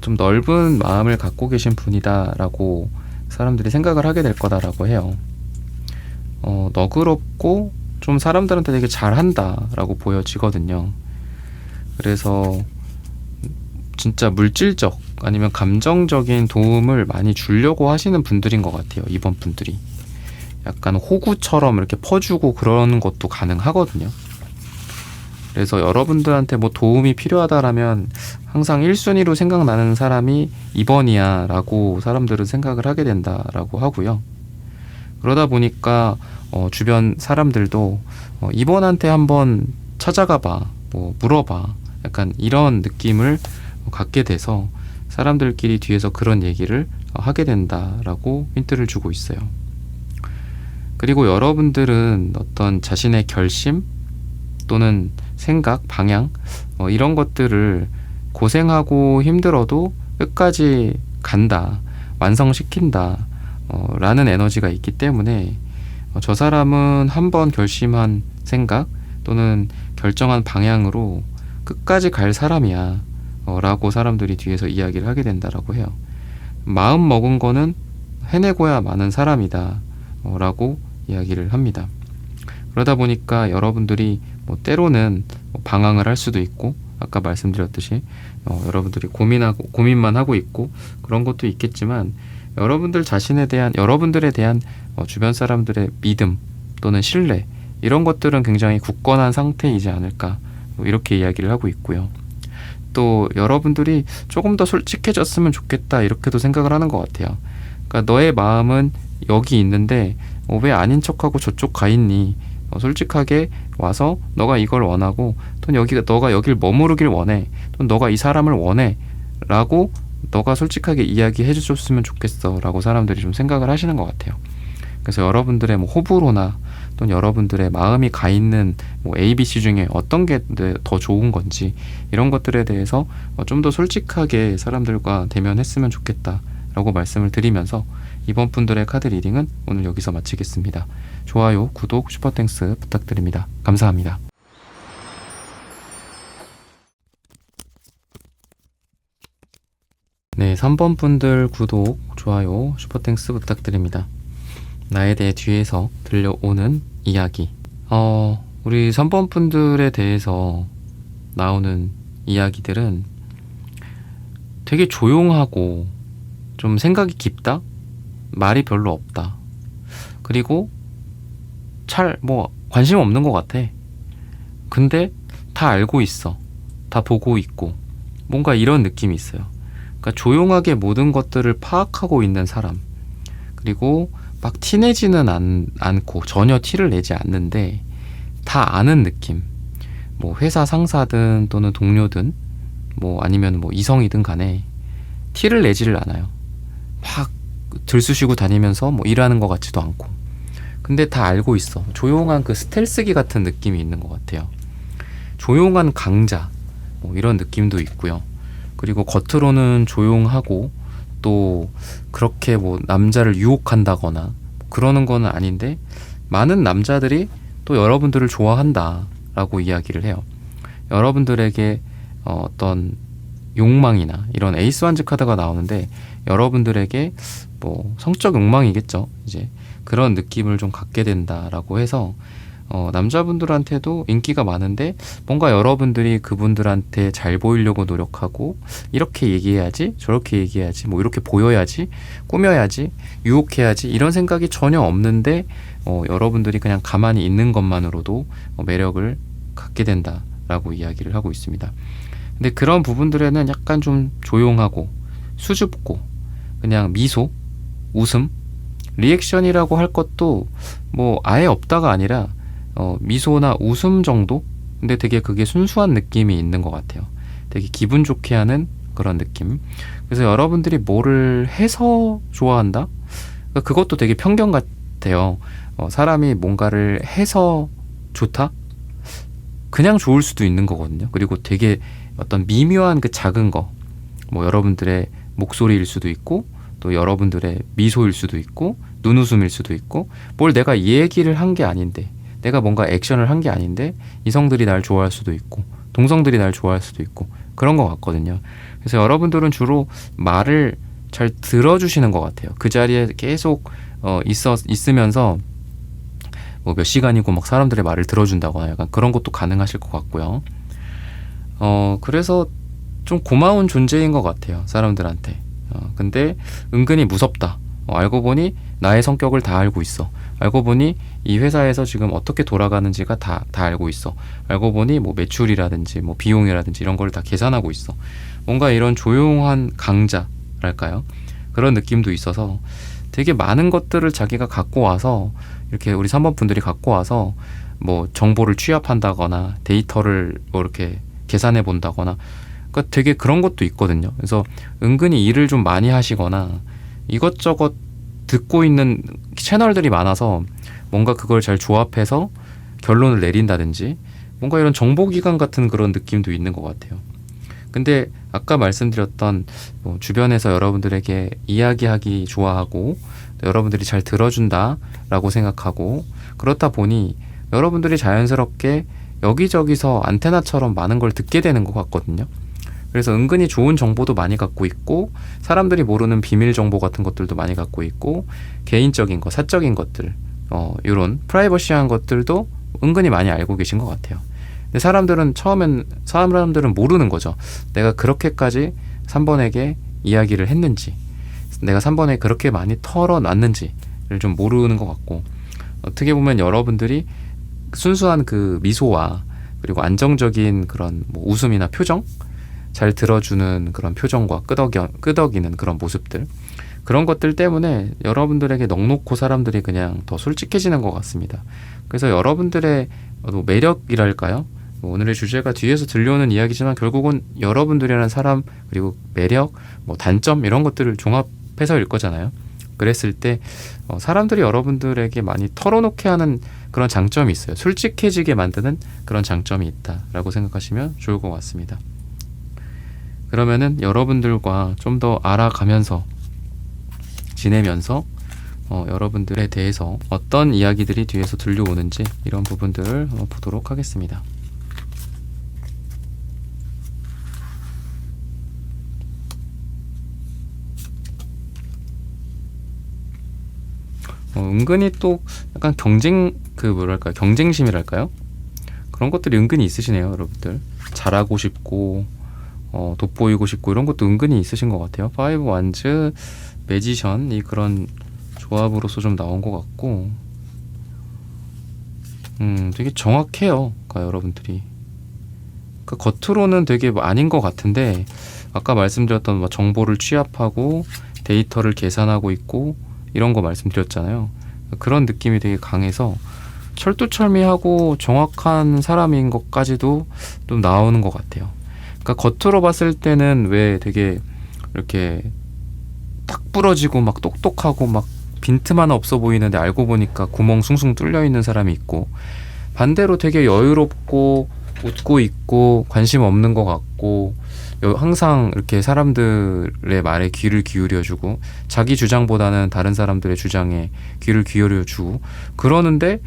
좀 넓은 마음을 갖고 계신 분이다라고 사람들이 생각을 하게 될 거다라고 해요. 너그럽고 좀 사람들한테 되게 잘한다라고 보여지거든요. 그래서 진짜 물질적 아니면 감정적인 도움을 많이 주려고 하시는 분들인 것 같아요. 이번 분들이 약간 호구처럼 이렇게 퍼주고 그러는 것도 가능하거든요. 그래서 여러분들한테 뭐 도움이 필요하다라면 항상 1순위로 생각나는 사람이 2번이야 라고 사람들은 생각을 하게 된다라고 하고요. 그러다 보니까 주변 사람들도 2번한테 한번 찾아가 봐, 뭐 물어봐, 약간 이런 느낌을 갖게 돼서 사람들끼리 뒤에서 그런 얘기를 하게 된다라고 힌트를 주고 있어요. 그리고 여러분들은 어떤 자신의 결심 또는 생각, 방향 이런 것들을 고생하고 힘들어도 끝까지 간다, 완성시킨다 라는 에너지가 있기 때문에 저 사람은 한번 결심한 생각 또는 결정한 방향으로 끝까지 갈 사람이야 라고 사람들이 뒤에서 이야기를 하게 된다라고 해요. 마음 먹은 거는 해내고야 마는 사람이다 라고 이야기를 합니다. 그러다 보니까 여러분들이 뭐 때로는 방황을 할 수도 있고 아까 말씀드렸듯이 여러분들이 고민만 하고 있고 그런 것도 있겠지만 여러분들에 대한 주변 사람들의 믿음 또는 신뢰 이런 것들은 굉장히 굳건한 상태이지 않을까 이렇게 이야기를 하고 있고요. 또 여러분들이 조금 더 솔직해졌으면 좋겠다 이렇게도 생각을 하는 것 같아요. 그러니까 너의 마음은 여기 있는데 왜 아닌 척하고 저쪽 가 있니? 솔직하게 와서 너가 이걸 원하고 또는 너가 여길 머무르길 원해 또는 너가 이 사람을 원해 라고 너가 솔직하게 이야기해 줬으면 좋겠어 라고 사람들이 좀 생각을 하시는 것 같아요. 그래서 여러분들의 뭐 호불호나 또는 여러분들의 마음이 가 있는 뭐 ABC 중에 어떤 게 더 좋은 건지 이런 것들에 대해서 좀 더 솔직하게 사람들과 대면했으면 좋겠다 라고 말씀을 드리면서 이번 분들의 카드 리딩은 오늘 여기서 마치겠습니다. 좋아요, 구독, 슈퍼땡스 부탁드립니다. 감사합니다. 네, 3번 분들 구독, 좋아요, 슈퍼땡스 부탁드립니다. 나에 대해 뒤에서 들려오는 이야기. 우리 3번 분들에 대해서 나오는 이야기들은 되게 조용하고 좀 생각이 깊다? 말이 별로 없다. 그리고 관심 없는 것 같아. 근데 다 알고 있어. 다 보고 있고. 뭔가 이런 느낌이 있어요. 그러니까 조용하게 모든 것들을 파악하고 있는 사람. 그리고 막 티내지는 않고 전혀 티를 내지 않는데 다 아는 느낌. 뭐 회사 상사든 또는 동료든 뭐 아니면 뭐 이성이든 간에 티를 내지를 않아요. 막 들쑤시고 다니면서 뭐 일하는 것 같지도 않고. 근데 다 알고 있어. 조용한 그 스텔스기 같은 느낌이 있는 것 같아요. 조용한 강자 뭐 이런 느낌도 있고요. 그리고 겉으로는 조용하고 또 그렇게 뭐 남자를 유혹한다거나 그러는 거는 아닌데 많은 남자들이 또 여러분들을 좋아한다 라고 이야기를 해요. 여러분들에게 어떤 욕망이나 이런 에이스 완즈 카드가 나오는데 여러분들에게 뭐 성적 욕망이겠죠. 이제 그런 느낌을 좀 갖게 된다라고 해서 남자분들한테도 인기가 많은데 뭔가 여러분들이 그분들한테 잘 보이려고 노력하고 이렇게 얘기해야지 저렇게 얘기해야지 뭐 이렇게 보여야지 꾸며야지 유혹해야지 이런 생각이 전혀 없는데 여러분들이 그냥 가만히 있는 것만으로도 매력을 갖게 된다라고 이야기를 하고 있습니다. 근데 그런 부분들에는 약간 좀 조용하고 수줍고 그냥 미소, 웃음, 리액션이라고 할 것도 뭐 아예 없다가 아니라 미소나 웃음 정도? 근데 되게 그게 순수한 느낌이 있는 것 같아요. 되게 기분 좋게 하는 그런 느낌. 그래서 여러분들이 뭐를 해서 좋아한다? 그러니까 그것도 되게 편견 같아요. 사람이 뭔가를 해서 좋다? 그냥 좋을 수도 있는 거거든요. 그리고 되게 어떤 미묘한 그 작은 거, 뭐 여러분들의 목소리일 수도 있고 또 여러분들의 미소일 수도 있고 눈웃음일 수도 있고 뭘 내가 얘기를 한 게 아닌데 내가 뭔가 액션을 한 게 아닌데 이성들이 날 좋아할 수도 있고 동성들이 날 좋아할 수도 있고 그런 것 같거든요. 그래서 여러분들은 주로 말을 잘 들어주시는 것 같아요. 그 자리에 계속 있으면서 뭐 몇 시간이고 막 사람들의 말을 들어준다거나 약간 그런 것도 가능하실 것 같고요. 그래서 좀 고마운 존재인 것 같아요. 사람들한테. 근데 은근히 무섭다. 알고 보니 나의 성격을 다 알고 있어. 알고 보니 이 회사에서 지금 어떻게 돌아가는지가 다 알고 있어. 알고 보니 뭐 매출이라든지 뭐 비용이라든지 이런 걸 다 계산하고 있어. 뭔가 이런 조용한 강자랄까요? 그런 느낌도 있어서 되게 많은 것들을 자기가 갖고 와서 이렇게 우리 3번 분들이 갖고 와서 뭐 정보를 취합한다거나 데이터를 뭐 이렇게 계산해 본다거나 그러니까 되게 그런 것도 있거든요. 그래서 은근히 일을 좀 많이 하시거나 이것저것 듣고 있는 채널들이 많아서 뭔가 그걸 잘 조합해서 결론을 내린다든지 뭔가 이런 정보기관 같은 그런 느낌도 있는 것 같아요. 근데 아까 말씀드렸던 뭐 주변에서 여러분들에게 이야기하기 좋아하고 여러분들이 잘 들어준다라고 생각하고 그렇다 보니 여러분들이 자연스럽게 여기저기서 안테나처럼 많은 걸 듣게 되는 것 같거든요. 그래서 은근히 좋은 정보도 많이 갖고 있고 사람들이 모르는 비밀 정보 같은 것들도 많이 갖고 있고 개인적인 거, 사적인 것들 이런 프라이버시한 것들도 은근히 많이 알고 계신 것 같아요. 근데 사람들은 모르는 거죠. 내가 그렇게까지 3번에게 이야기를 했는지 내가 3번에 그렇게 많이 털어놨는지를 좀 모르는 것 같고 어떻게 보면 여러분들이 순수한 그 미소와 그리고 안정적인 그런 뭐 웃음이나 표정 잘 들어주는 그런 표정과 끄덕이는 그런 모습들 그런 것들 때문에 여러분들에게 넋놓고 사람들이 그냥 더 솔직해지는 것 같습니다. 그래서 여러분들의 매력이랄까요? 오늘의 주제가 뒤에서 들려오는 이야기지만 결국은 여러분들이라는 사람 그리고 매력, 뭐 단점 이런 것들을 종합해서일 거잖아요. 그랬을 때 사람들이 여러분들에게 많이 털어놓게 하는 그런 장점이 있어요. 솔직해지게 만드는 그런 장점이 있다라고 생각하시면 좋을 것 같습니다. 그러면은 여러분들과 좀 더 알아가면서 지내면서 여러분들에 대해서 어떤 이야기들이 뒤에서 들려오는지 이런 부분들을 보도록 하겠습니다. 은근히 또 약간 경쟁심이랄까요? 그런 것들이 은근히 있으시네요, 여러분들. 잘하고 싶고 돋보이고 싶고 이런 것도 은근히 있으신 것 같아요. 5 완즈, 매지션이 그런 조합으로서 좀 나온 것 같고 되게 정확해요. 그러니까 여러분들이 그러니까 겉으로는 되게 아닌 것 같은데 아까 말씀드렸던 뭐 정보를 취합하고 데이터를 계산하고 있고 이런 거 말씀드렸잖아요. 그런 느낌이 되게 강해서 철두철미하고 정확한 사람인 것까지도 좀 나오는 것 같아요. 그러니까 겉으로 봤을 때는 왜 되게 이렇게 딱 부러지고 막 똑똑하고 막 빈틈 하나 없어 보이는데 알고 보니까 구멍 숭숭 뚫려 있는 사람이 있고 반대로 되게 여유롭고 웃고 있고 관심 없는 것 같고 항상 이렇게 사람들의 말에 귀를 기울여주고 자기 주장보다는 다른 사람들의 주장에 귀를 기울여주고 그러는데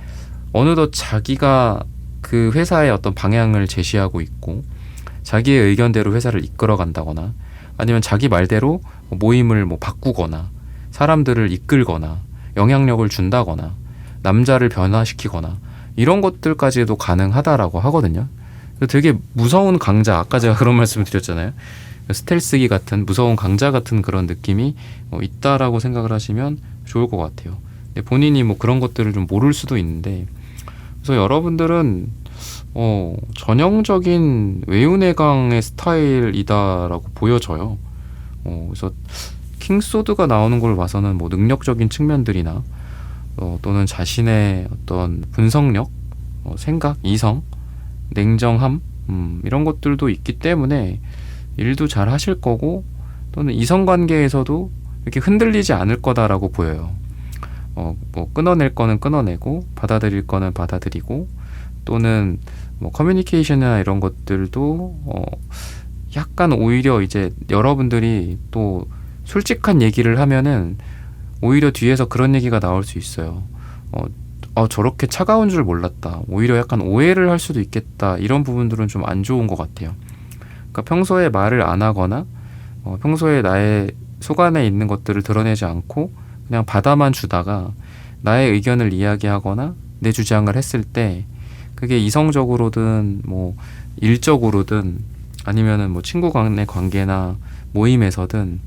어느덧 자기가 그 회사의 어떤 방향을 제시하고 있고 자기의 의견대로 회사를 이끌어 간다거나 아니면 자기 말대로 모임을 뭐 바꾸거나 사람들을 이끌거나 영향력을 준다거나 남자를 변화시키거나 이런 것들까지도 가능하다라고 하거든요. 되게 무서운 강자, 아까 제가 그런 말씀을 드렸잖아요. 스텔스기 같은 무서운 강자 같은 그런 느낌이 있다라고 생각을 하시면 좋을 것 같아요. 근데 본인이 뭐 그런 것들을 좀 모를 수도 있는데 그래서 여러분들은 전형적인 외유내강의 스타일이다라고 보여져요. 그래서 킹소드가 나오는 걸 봐서는 뭐 능력적인 측면들이나 또는 자신의 어떤 분석력, 생각, 이성, 냉정함 이런 것들도 있기 때문에 일도 잘 하실 거고 또는 이성관계에서도 이렇게 흔들리지 않을 거다라고 보여요. 뭐 끊어낼 거는 끊어내고 받아들일 거는 받아들이고 또는 뭐 커뮤니케이션이나 이런 것들도 약간 오히려 이제 여러분들이 또 솔직한 얘기를 하면은 오히려 뒤에서 그런 얘기가 나올 수 있어요. 저렇게 차가운 줄 몰랐다. 오히려 약간 오해를 할 수도 있겠다. 이런 부분들은 좀 안 좋은 것 같아요. 그러니까 평소에 말을 안 하거나 평소에 나의 속 안에 있는 것들을 드러내지 않고 그냥 받아만 주다가 나의 의견을 이야기하거나 내 주장을 했을 때 그게 이성적으로든 뭐 일적으로든 아니면은 뭐 친구 간의 관계나 모임에서든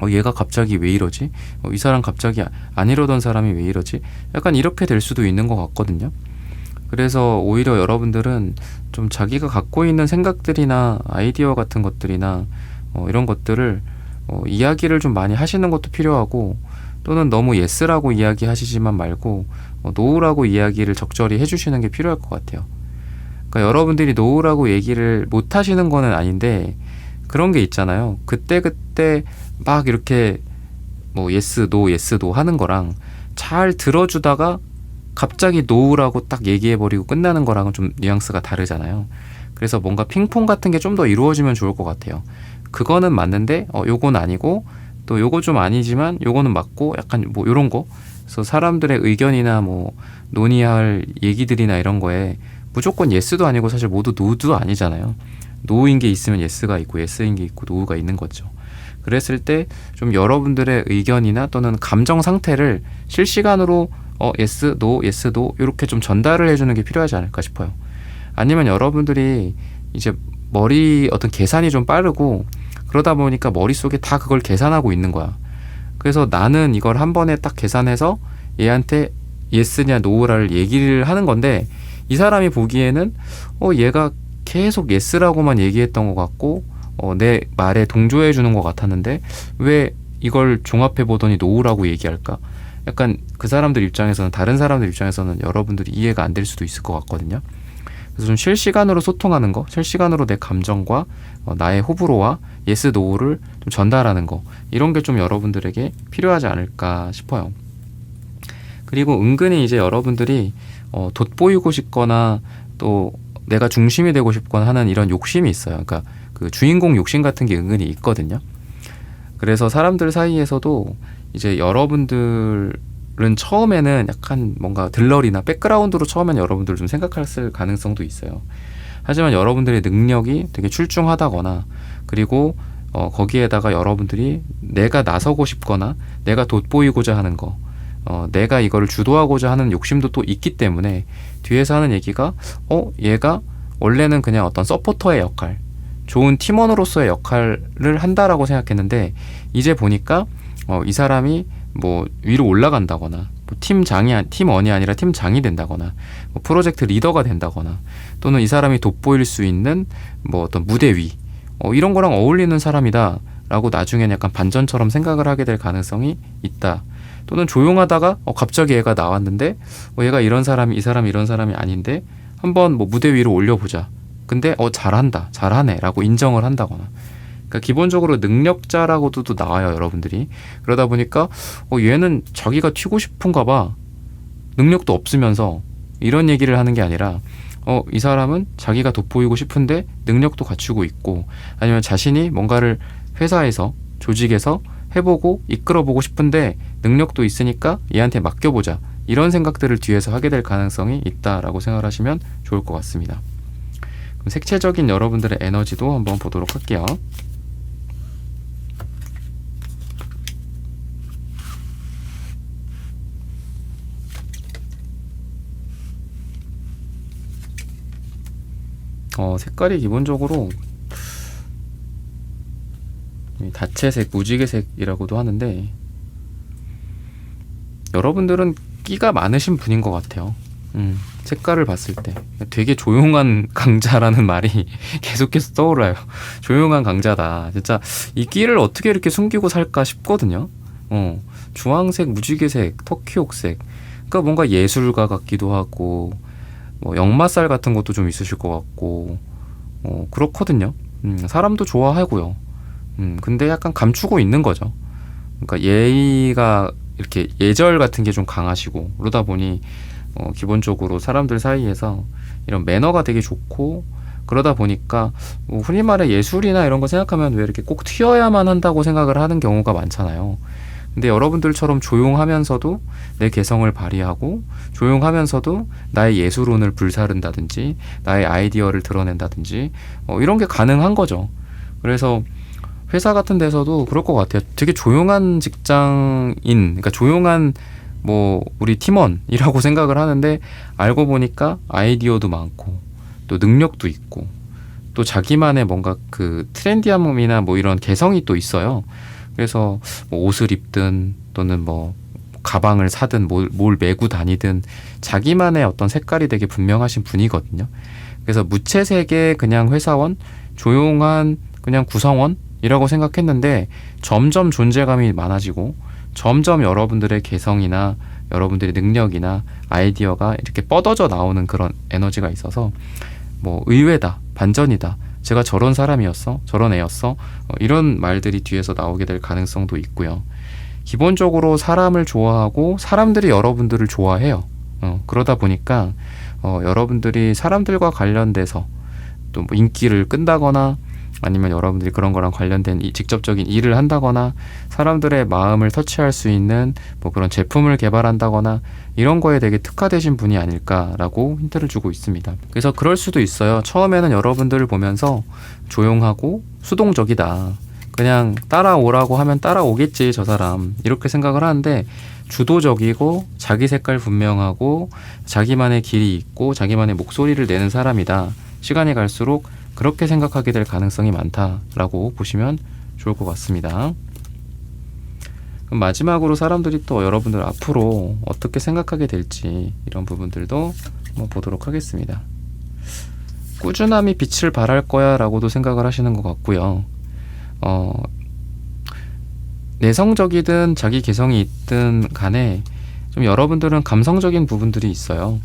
얘가 갑자기 왜 이러지? 이 사람 갑자기 안 이러던 사람이 왜 이러지? 약간 이렇게 될 수도 있는 것 같거든요. 그래서 오히려 여러분들은 좀 자기가 갖고 있는 생각들이나 아이디어 같은 것들이나 이런 것들을 이야기를 좀 많이 하시는 것도 필요하고, 또는 너무 예스라고 이야기하시지만 말고 노우라고 이야기를 적절히 해주시는 게 필요할 것 같아요. 그러니까 여러분들이 노우라고 얘기를 못 하시는 거는 아닌데, 그런 게 있잖아요. 그때그때 막 이렇게 뭐 예스 노 하는 거랑 잘 들어주다가 갑자기 노우라고 딱 얘기해버리고 끝나는 거랑은 좀 뉘앙스가 다르잖아요. 그래서 뭔가 핑퐁 같은 게 좀 더 이루어지면 좋을 것 같아요. 그거는 맞는데 요건 아니고, 또 요거 좀 아니지만 요거는 맞고, 약간 뭐 요런 거. 그래서 사람들의 의견이나 뭐 논의할 얘기들이나 이런 거에 무조건 예스도 아니고 사실 모두 노도 아니잖아요. 노인 게 있으면 예스가 있고 예스인 게 있고 노우가 있는 거죠. 그랬을 때 좀 여러분들의 의견이나 또는 감정 상태를 실시간으로 예스 노 이렇게 좀 전달을 해주는 게 필요하지 않을까 싶어요. 아니면 여러분들이 이제 머리 어떤 계산이 좀 빠르고 그러다 보니까 머릿속에 다 그걸 계산하고 있는 거야. 그래서 나는 이걸 한 번에 딱 계산해서 얘한테 예스냐 노우라를 얘기를 하는 건데, 이 사람이 보기에는 얘가 계속 예스라고만 얘기했던 것 같고 내 말에 동조해 주는 것 같았는데 왜 이걸 종합해 보더니 노우라고 얘기할까? 약간 그 사람들 입장에서는, 다른 사람들 입장에서는 여러분들이 이해가 안 될 수도 있을 것 같거든요. 그래서 좀 실시간으로 소통하는 거, 실시간으로 내 감정과 나의 호불호와 예스 노우를 좀 전달하는 거, 이런 게 좀 여러분들에게 필요하지 않을까 싶어요. 그리고 은근히 이제 여러분들이 돋보이고 싶거나 또 내가 중심이 되고 싶거나 하는 이런 욕심이 있어요. 그러니까 그 주인공 욕심 같은 게 은근히 있거든요. 그래서 사람들 사이에서도 이제 여러분들은 처음에는 약간 뭔가 들러리나 백그라운드로 처음엔 여러분들을 좀 생각했을 가능성도 있어요. 하지만 여러분들의 능력이 되게 출중하다거나, 그리고 거기에다가 여러분들이 내가 나서고 싶거나 내가 돋보이고자 하는 거, 내가 이거를 주도하고자 하는 욕심도 또 있기 때문에 뒤에서 하는 얘기가 얘가 원래는 그냥 어떤 서포터의 역할, 좋은 팀원으로서의 역할을 한다라고 생각했는데 이제 보니까 이 사람이 뭐 위로 올라간다거나, 뭐 팀원이 아니라 팀장이 된다거나, 뭐 프로젝트 리더가 된다거나, 또는 이 사람이 돋보일 수 있는 뭐 어떤 무대 위, 이런 거랑 어울리는 사람이다 라고 나중에는 약간 반전처럼 생각을 하게 될 가능성이 있다. 또는 조용하다가 갑자기 얘가 나왔는데 얘가 이런 사람이, 이 사람이 이런 사람이 아닌데 한번 뭐 무대 위로 올려보자. 근데 잘하네 라고 인정을 한다거나. 그러니까 기본적으로 능력자라고도 나와요, 여러분들이. 그러다 보니까 얘는 자기가 튀고 싶은가 봐. 능력도 없으면서 이런 얘기를 하는 게 아니라 이 사람은 자기가 돋보이고 싶은데 능력도 갖추고 있고, 아니면 자신이 뭔가를 회사에서, 조직에서 해보고 이끌어보고 싶은데 능력도 있으니까 얘한테 맡겨보자, 이런 생각들을 뒤에서 하게 될 가능성이 있다라고 생각을 하시면 좋을 것 같습니다. 그럼 색채적인 여러분들의 에너지도 한번 보도록 할게요. 색깔이 기본적으로 다채색, 무지개색이라고도 하는데, 여러분들은 끼가 많으신 분인 것 같아요. 색깔을 봤을 때 되게 조용한 강자라는 말이 계속해서 떠올라요. 조용한 강자다. 진짜 이 끼를 어떻게 이렇게 숨기고 살까 싶거든요. 주황색, 무지개색, 터키옥색, 그러니까 뭔가 예술가 같기도 하고, 뭐 역마살 같은 것도 좀 있으실 것 같고, 그렇거든요. 사람도 좋아하고요. 근데 약간 감추고 있는 거죠. 그러니까 예의가 이렇게 예절 같은 게 좀 강하시고, 그러다 보니 기본적으로 사람들 사이에서 이런 매너가 되게 좋고, 그러다 보니까 뭐 흔히 말해 예술이나 이런 거 생각하면 왜 이렇게 꼭 튀어야만 한다고 생각을 하는 경우가 많잖아요. 근데 여러분들처럼 조용하면서도 내 개성을 발휘하고, 조용하면서도 나의 예술운을 불사른다든지, 나의 아이디어를 드러낸다든지, 이런 게 가능한 거죠. 그래서 회사 같은 데서도 그럴 것 같아요. 되게 조용한 직장인, 그러니까 조용한 뭐 우리 팀원이라고 생각을 하는데, 알고 보니까 아이디어도 많고 또 능력도 있고 또 자기만의 뭔가 그 트렌디함이나 뭐 이런 개성이 또 있어요. 그래서 뭐 옷을 입든 또는 뭐 가방을 사든 뭘 메고 다니든 자기만의 어떤 색깔이 되게 분명하신 분이거든요. 그래서 무채색의 그냥 회사원, 조용한 그냥 구성원이라고 생각했는데 점점 존재감이 많아지고 점점 여러분들의 개성이나 여러분들의 능력이나 아이디어가 이렇게 뻗어져 나오는 그런 에너지가 있어서 뭐 의외다, 반전이다, 제가 저런 사람이었어, 저런 애였어, 이런 말들이 뒤에서 나오게 될 가능성도 있고요. 기본적으로 사람을 좋아하고 사람들이 여러분들을 좋아해요. 그러다 보니까 여러분들이 사람들과 관련돼서 또 뭐 인기를 끈다거나 아니면 여러분들이 그런 거랑 관련된 직접적인 일을 한다거나 사람들의 마음을 터치할 수 있는 뭐 그런 제품을 개발한다거나 이런 거에 되게 특화되신 분이 아닐까라고 힌트를 주고 있습니다. 그래서 그럴 수도 있어요. 처음에는 여러분들을 보면서 조용하고 수동적이다, 그냥 따라오라고 하면 따라오겠지 저 사람, 이렇게 생각을 하는데 주도적이고 자기 색깔 분명하고 자기만의 길이 있고 자기만의 목소리를 내는 사람이다, 시간이 갈수록 그렇게 생각하게 될 가능성이 많다라고 보시면 좋을 것 같습니다. 그럼 마지막으로 사람들이 또 여러분들 앞으로 어떻게 생각하게 될지 이런 부분들도 한번 보도록 하겠습니다. 꾸준함이 빛을 발할 거야 라고도 생각을 하시는 것 같고요. 내성적이든 자기 개성이 있든 간에 좀 여러분들은 감성적인 부분들이 있어요.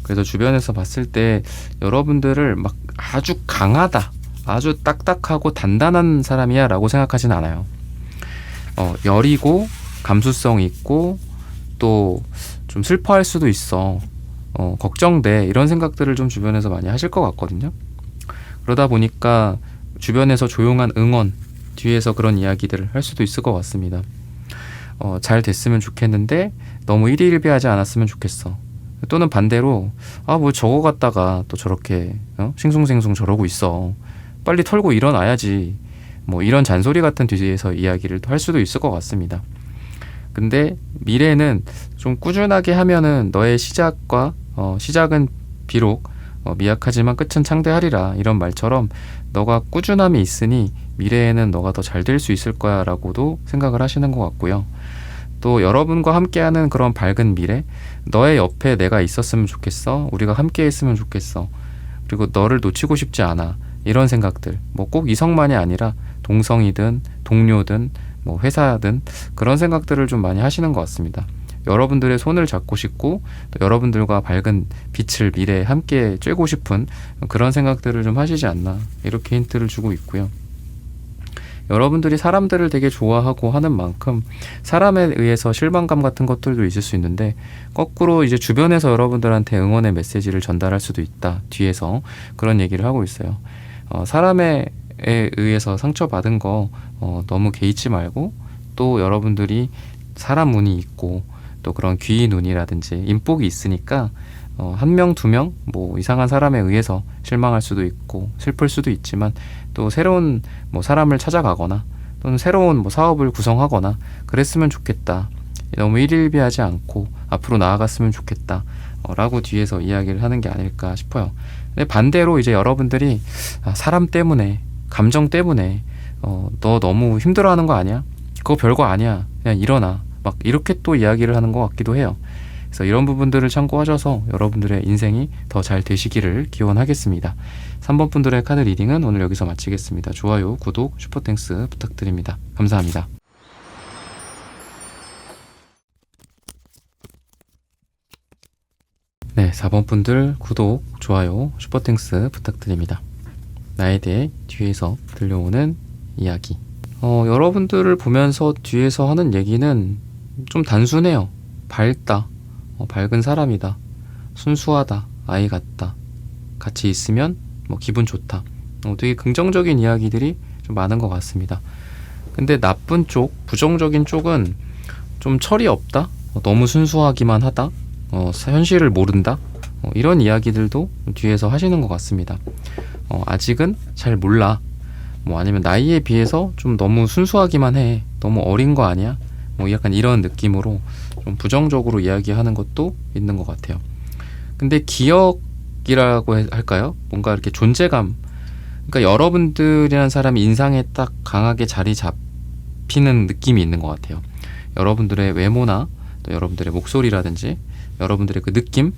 그래서 주변에서 봤을 때 여러분들을 막 아주 강하다, 아주 딱딱하고 단단한 사람이야 라고 생각하진 않아요. 여리고 감수성 있고 또 좀 슬퍼할 수도 있어, 걱정돼, 이런 생각들을 좀 주변에서 많이 하실 것 같거든요. 그러다 보니까 주변에서 조용한 응원, 뒤에서 그런 이야기들을 할 수도 있을 것 같습니다. 잘 됐으면 좋겠는데 너무 일희일비하지 않았으면 좋겠어. 또는 반대로 뭐 저거 갖다가 또 저렇게 싱숭생숭 저러고 있어, 빨리 털고 일어나야지, 뭐 이런 잔소리 같은 뒤에서 이야기를 할 수도 있을 것 같습니다. 근데 미래는 좀 꾸준하게 하면은 너의 시작과 시작은 비록 미약하지만 끝은 창대하리라, 이런 말처럼 너가 꾸준함이 있으니 미래에는 너가 더 잘 될 수 있을 거야 라고도 생각을 하시는 것 같고요. 또 여러분과 함께하는 그런 밝은 미래, 너의 옆에 내가 있었으면 좋겠어, 우리가 함께 했으면 좋겠어, 그리고 너를 놓치고 싶지 않아, 이런 생각들, 뭐 꼭 이성만이 아니라 동성이든 동료든 뭐 회사든 그런 생각들을 좀 많이 하시는 것 같습니다. 여러분들의 손을 잡고 싶고 또 여러분들과 밝은 빛을 미래에 함께 쬐고 싶은 그런 생각들을 좀 하시지 않나, 이렇게 힌트를 주고 있고요. 여러분들이 사람들을 되게 좋아하고 하는 만큼 사람에 의해서 실망감 같은 것들도 있을 수 있는데 거꾸로 이제 주변에서 여러분들한테 응원의 메시지를 전달할 수도 있다, 뒤에서 그런 얘기를 하고 있어요. 사람에 의해서 상처받은 거 너무 개의치 말고, 또 여러분들이 사람 운이 있고 또 그런 귀인 운이라든지 인복이 있으니까 한 명, 두 명 뭐 이상한 사람에 의해서 실망할 수도 있고 슬플 수도 있지만 또 새로운 뭐 사람을 찾아가거나 또는 새로운 뭐 사업을 구성하거나 그랬으면 좋겠다, 너무 일일비하지 않고 앞으로 나아갔으면 좋겠다 라고 뒤에서 이야기를 하는 게 아닐까 싶어요. 근데 반대로 이제 여러분들이 사람 때문에, 감정 때문에 너 너무 힘들어하는 거 아니야? 그거 별거 아니야, 그냥 일어나, 막 이렇게 또 이야기를 하는 것 같기도 해요. 그래서 이런 부분들을 참고하셔서 여러분들의 인생이 더 잘 되시기를 기원하겠습니다. 3번 분들의 카드 리딩은 오늘 여기서 마치겠습니다. 좋아요, 구독, 슈퍼땡스 부탁드립니다. 감사합니다. 네, 4번 분들 구독, 좋아요, 슈퍼땡스 부탁드립니다. 나에 대해 뒤에서 들려오는 이야기. 여러분들을 보면서 뒤에서 하는 얘기는 좀 단순해요. 밝다, 밝은 사람이다, 순수하다, 아이 같다, 같이 있으면 뭐 기분 좋다, 되게 긍정적인 이야기들이 좀 많은 것 같습니다. 근데 나쁜 쪽, 부정적인 쪽은 좀 철이 없다, 너무 순수하기만 하다, 현실을 모른다, 이런 이야기들도 뒤에서 하시는 것 같습니다. 아직은 잘 몰라, 뭐 아니면 나이에 비해서 좀 너무 순수하기만 해, 너무 어린 거 아니야, 뭐 약간 이런 느낌으로 좀 부정적으로 이야기하는 것도 있는 것 같아요. 근데 기억이라고 할까요? 뭔가 이렇게 존재감, 그러니까 여러분들이라는 사람이 인상에 딱 강하게 자리 잡히는 잡히는 느낌이 있는 것 같아요. 여러분들의 외모나 또 여러분들의 목소리라든지 여러분들의 그 느낌,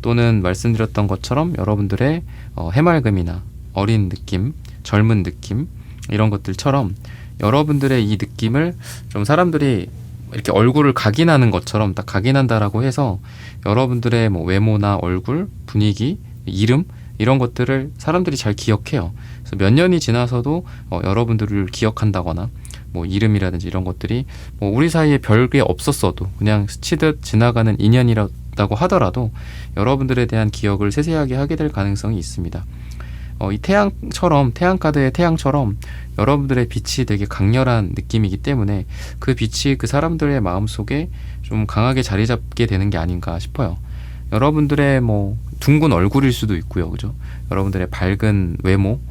또는 말씀드렸던 것처럼 여러분들의 해맑음이나 어린 느낌, 젊은 느낌, 이런 것들처럼 여러분들의 이 느낌을 좀 사람들이 이렇게 얼굴을 각인하는 것처럼 딱 각인한다라고 해서 여러분들의 뭐 외모나 얼굴, 분위기, 이름, 이런 것들을 사람들이 잘 기억해요. 그래서 몇 년이 지나서도 여러분들을 기억한다거나 뭐 이름이라든지 이런 것들이 뭐 우리 사이에 별게 없었어도 그냥 스치듯 지나가는 인연이라고 하더라도 여러분들에 대한 기억을 세세하게 하게 될 가능성이 있습니다. 이 태양처럼, 태양카드의 태양처럼 여러분들의 빛이 되게 강렬한 느낌이기 때문에 그 빛이 그 사람들의 마음속에 좀 강하게 자리 잡게 되는 게 아닌가 싶어요. 여러분들의 뭐 둥근 얼굴일 수도 있고요, 그죠? 여러분들의 밝은 외모,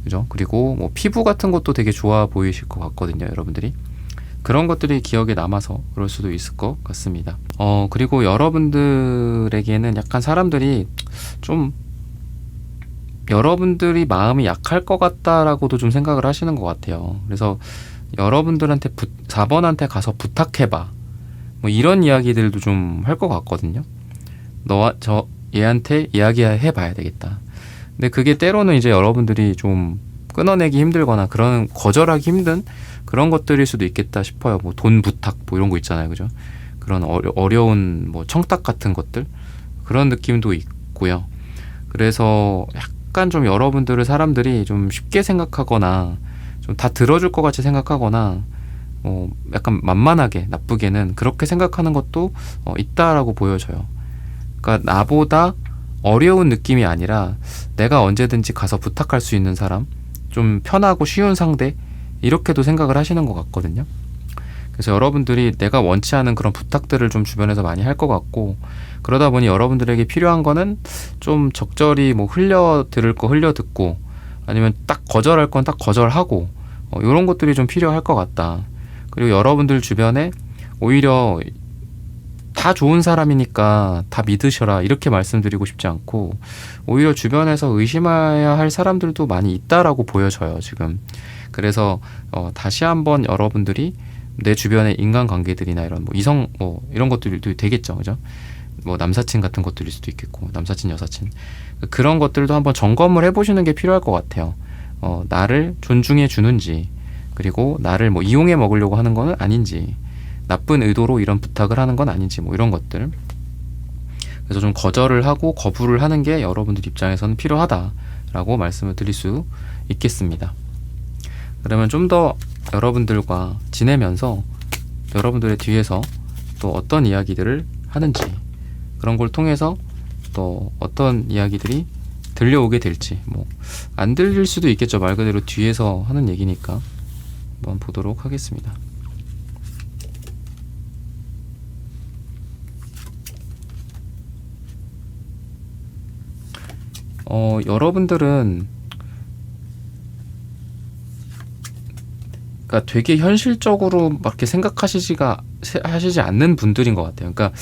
그죠? 그리고 뭐 피부 같은 것도 되게 좋아 보이실 것 같거든요, 여러분들이. 그런 것들이 기억에 남아서 그럴 수도 있을 것 같습니다. 그리고 여러분들에게는 약간 사람들이 좀 여러분들이 마음이 약할 것 같다라고도 좀 생각을 하시는 것 같아요. 그래서 여러분들한테 4번한테 가서 부탁해봐, 뭐 이런 이야기들도 좀 할 것 같거든요. 너와 얘한테 이야기해봐야 되겠다. 근데 그게 때로는 이제 여러분들이 좀 끊어내기 힘들거나 그런 거절하기 힘든 그런 것들일 수도 있겠다 싶어요. 뭐 돈 부탁 뭐 이런 거 있잖아요, 그죠? 그런 어려운 뭐 청탁 같은 것들, 그런 느낌도 있고요. 그래서 약간 좀 여러분들을 사람들이 좀 쉽게 생각하거나 좀 다 들어줄 것 같이 생각하거나 약간 만만하게, 나쁘게는 그렇게 생각하는 것도 있다라고 보여져요. 그러니까 나보다 어려운 느낌이 아니라 내가 언제든지 가서 부탁할 수 있는 사람, 좀 편하고 쉬운 상대, 이렇게도 생각을 하시는 것 같거든요. 그래서 여러분들이 내가 원치 않은 그런 부탁들을 좀 주변에서 많이 할 것 같고, 그러다 보니 여러분들에게 필요한 거는 좀 적절히 뭐 흘려 들을 거 흘려 듣고, 아니면 딱 거절할 건 딱 거절하고, 이런 것들이 좀 필요할 것 같다. 그리고 여러분들 주변에 오히려 다 좋은 사람이니까 다 믿으셔라, 이렇게 말씀드리고 싶지 않고, 오히려 주변에서 의심해야 할 사람들도 많이 있다라고 보여져요, 지금. 그래서 다시 한번 여러분들이 내 주변의 인간관계들이나 이런 뭐 이성 뭐 이런 것들도 되겠죠, 그죠? 뭐 남사친 같은 것들일 수도 있겠고, 남사친, 여사친, 그런 것들도 한번 점검을 해보시는 게 필요할 것 같아요. 나를 존중해 주는지, 그리고 나를 뭐 이용해 먹으려고 하는 거는 아닌지, 나쁜 의도로 이런 부탁을 하는 건 아닌지, 뭐 이런 것들. 그래서 좀 거절을 하고 거부를 하는 게 여러분들 입장에서는 필요하다라고 말씀을 드릴 수 있겠습니다. 그러면 좀 더 여러분들과 지내면서 여러분들의 뒤에서 또 어떤 이야기들을 하는지, 그런 걸 통해서 또 어떤 이야기들이 들려오게 될지, 뭐 안 들릴 수도 있겠죠. 말 그대로 뒤에서 하는 얘기니까. 한번 보도록 하겠습니다. 여러분들은 그러니까 되게 현실적으로 막 이렇게 하시지 않는 분들인 것 같아요. 그러니까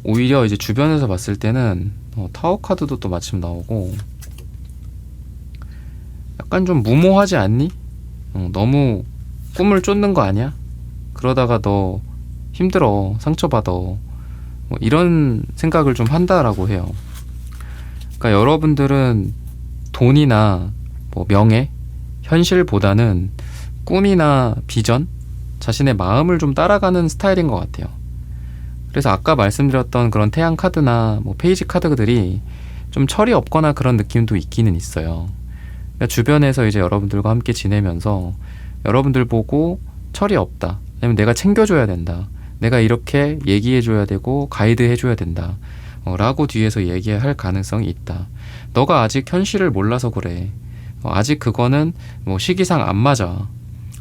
오히려 이제 주변에서 봤을 때는 타워 카드도 또 마침 나오고, 약간 좀 무모하지 않니? 너무 꿈을 쫓는 거 아니야? 그러다가 너 힘들어, 상처받아, 뭐 이런 생각을 좀 한다라고 해요. 그러니까 여러분들은 돈이나 뭐 명예, 현실보다는 꿈이나 비전, 자신의 마음을 좀 따라가는 스타일인 것 같아요. 그래서 아까 말씀드렸던 그런 태양 카드나 뭐 페이지 카드들이 좀 철이 없거나 그런 느낌도 있기는 있어요. 그러니까 주변에서 이제 여러분들과 함께 지내면서 여러분들 보고 철이 없다, 아니면 내가 챙겨줘야 된다, 내가 이렇게 얘기해줘야 되고 가이드해줘야 된다, 라고 뒤에서 얘기할 가능성이 있다. 너가 아직 현실을 몰라서 그래. 아직 그거는 뭐 시기상 안 맞아.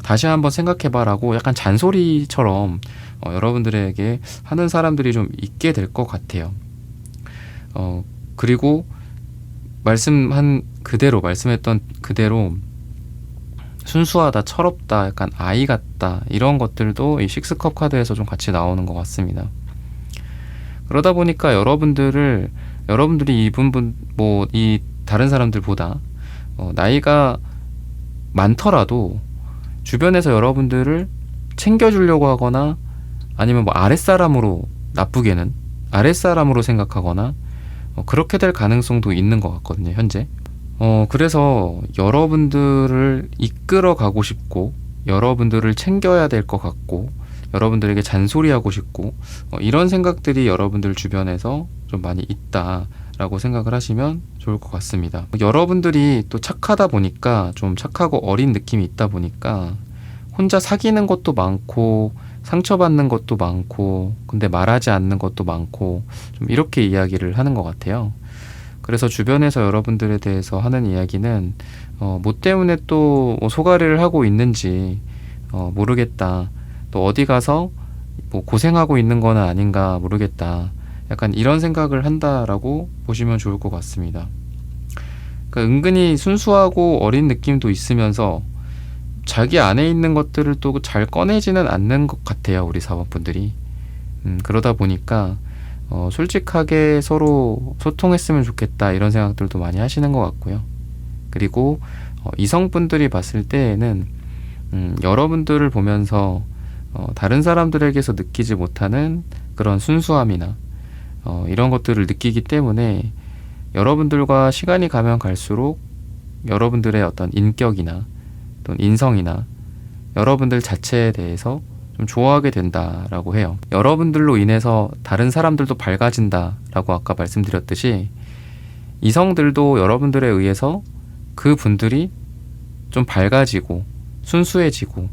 다시 한번 생각해봐, 라고 약간 잔소리처럼 여러분들에게 하는 사람들이 좀 있게 될 것 같아요. 그리고 말씀했던 그대로 순수하다, 철없다, 약간 아이 같다, 이런 것들도 이 식스컵 카드에서 좀 같이 나오는 것 같습니다. 그러다 보니까 여러분들이 이 다른 사람들보다 나이가 많더라도 주변에서 여러분들을 챙겨주려고 하거나 아니면 뭐 아랫사람으로 나쁘게는 아랫사람으로 생각하거나 그렇게 될 가능성도 있는 것 같거든요, 현재. 그래서 여러분들을 이끌어 가고 싶고 여러분들을 챙겨야 될 것 같고 여러분들에게 잔소리하고 싶고 이런 생각들이 여러분들 주변에서 좀 많이 있다라고 생각을 하시면 좋을 것 같습니다. 여러분들이 또 착하다 보니까 좀 착하고 어린 느낌이 있다 보니까 혼자 사귀는 것도 많고 상처받는 것도 많고 근데 말하지 않는 것도 많고 좀 이렇게 이야기를 하는 것 같아요. 그래서 주변에서 여러분들에 대해서 하는 이야기는 뭐 때문에 또 소가리를 하고 있는지 모르겠다. 또 어디 가서 뭐 고생하고 있는 거는 아닌가 모르겠다. 약간 이런 생각을 한다라고 보시면 좋을 것 같습니다. 그러니까 은근히 순수하고 어린 느낌도 있으면서 자기 안에 있는 것들을 또 잘 꺼내지는 않는 것 같아요, 우리 사원분들이. 그러다 보니까 솔직하게 서로 소통했으면 좋겠다 이런 생각들도 많이 하시는 것 같고요. 그리고 이성분들이 봤을 때에는 여러분들을 보면서 다른 사람들에게서 느끼지 못하는 그런 순수함이나 이런 것들을 느끼기 때문에 여러분들과 시간이 가면 갈수록 여러분들의 어떤 인격이나 또는 인성이나 여러분들 자체에 대해서 좀 좋아하게 된다라고 해요. 여러분들로 인해서 다른 사람들도 밝아진다라고 아까 말씀드렸듯이 이성들도 여러분들에 의해서 그 분들이 좀 밝아지고 순수해지고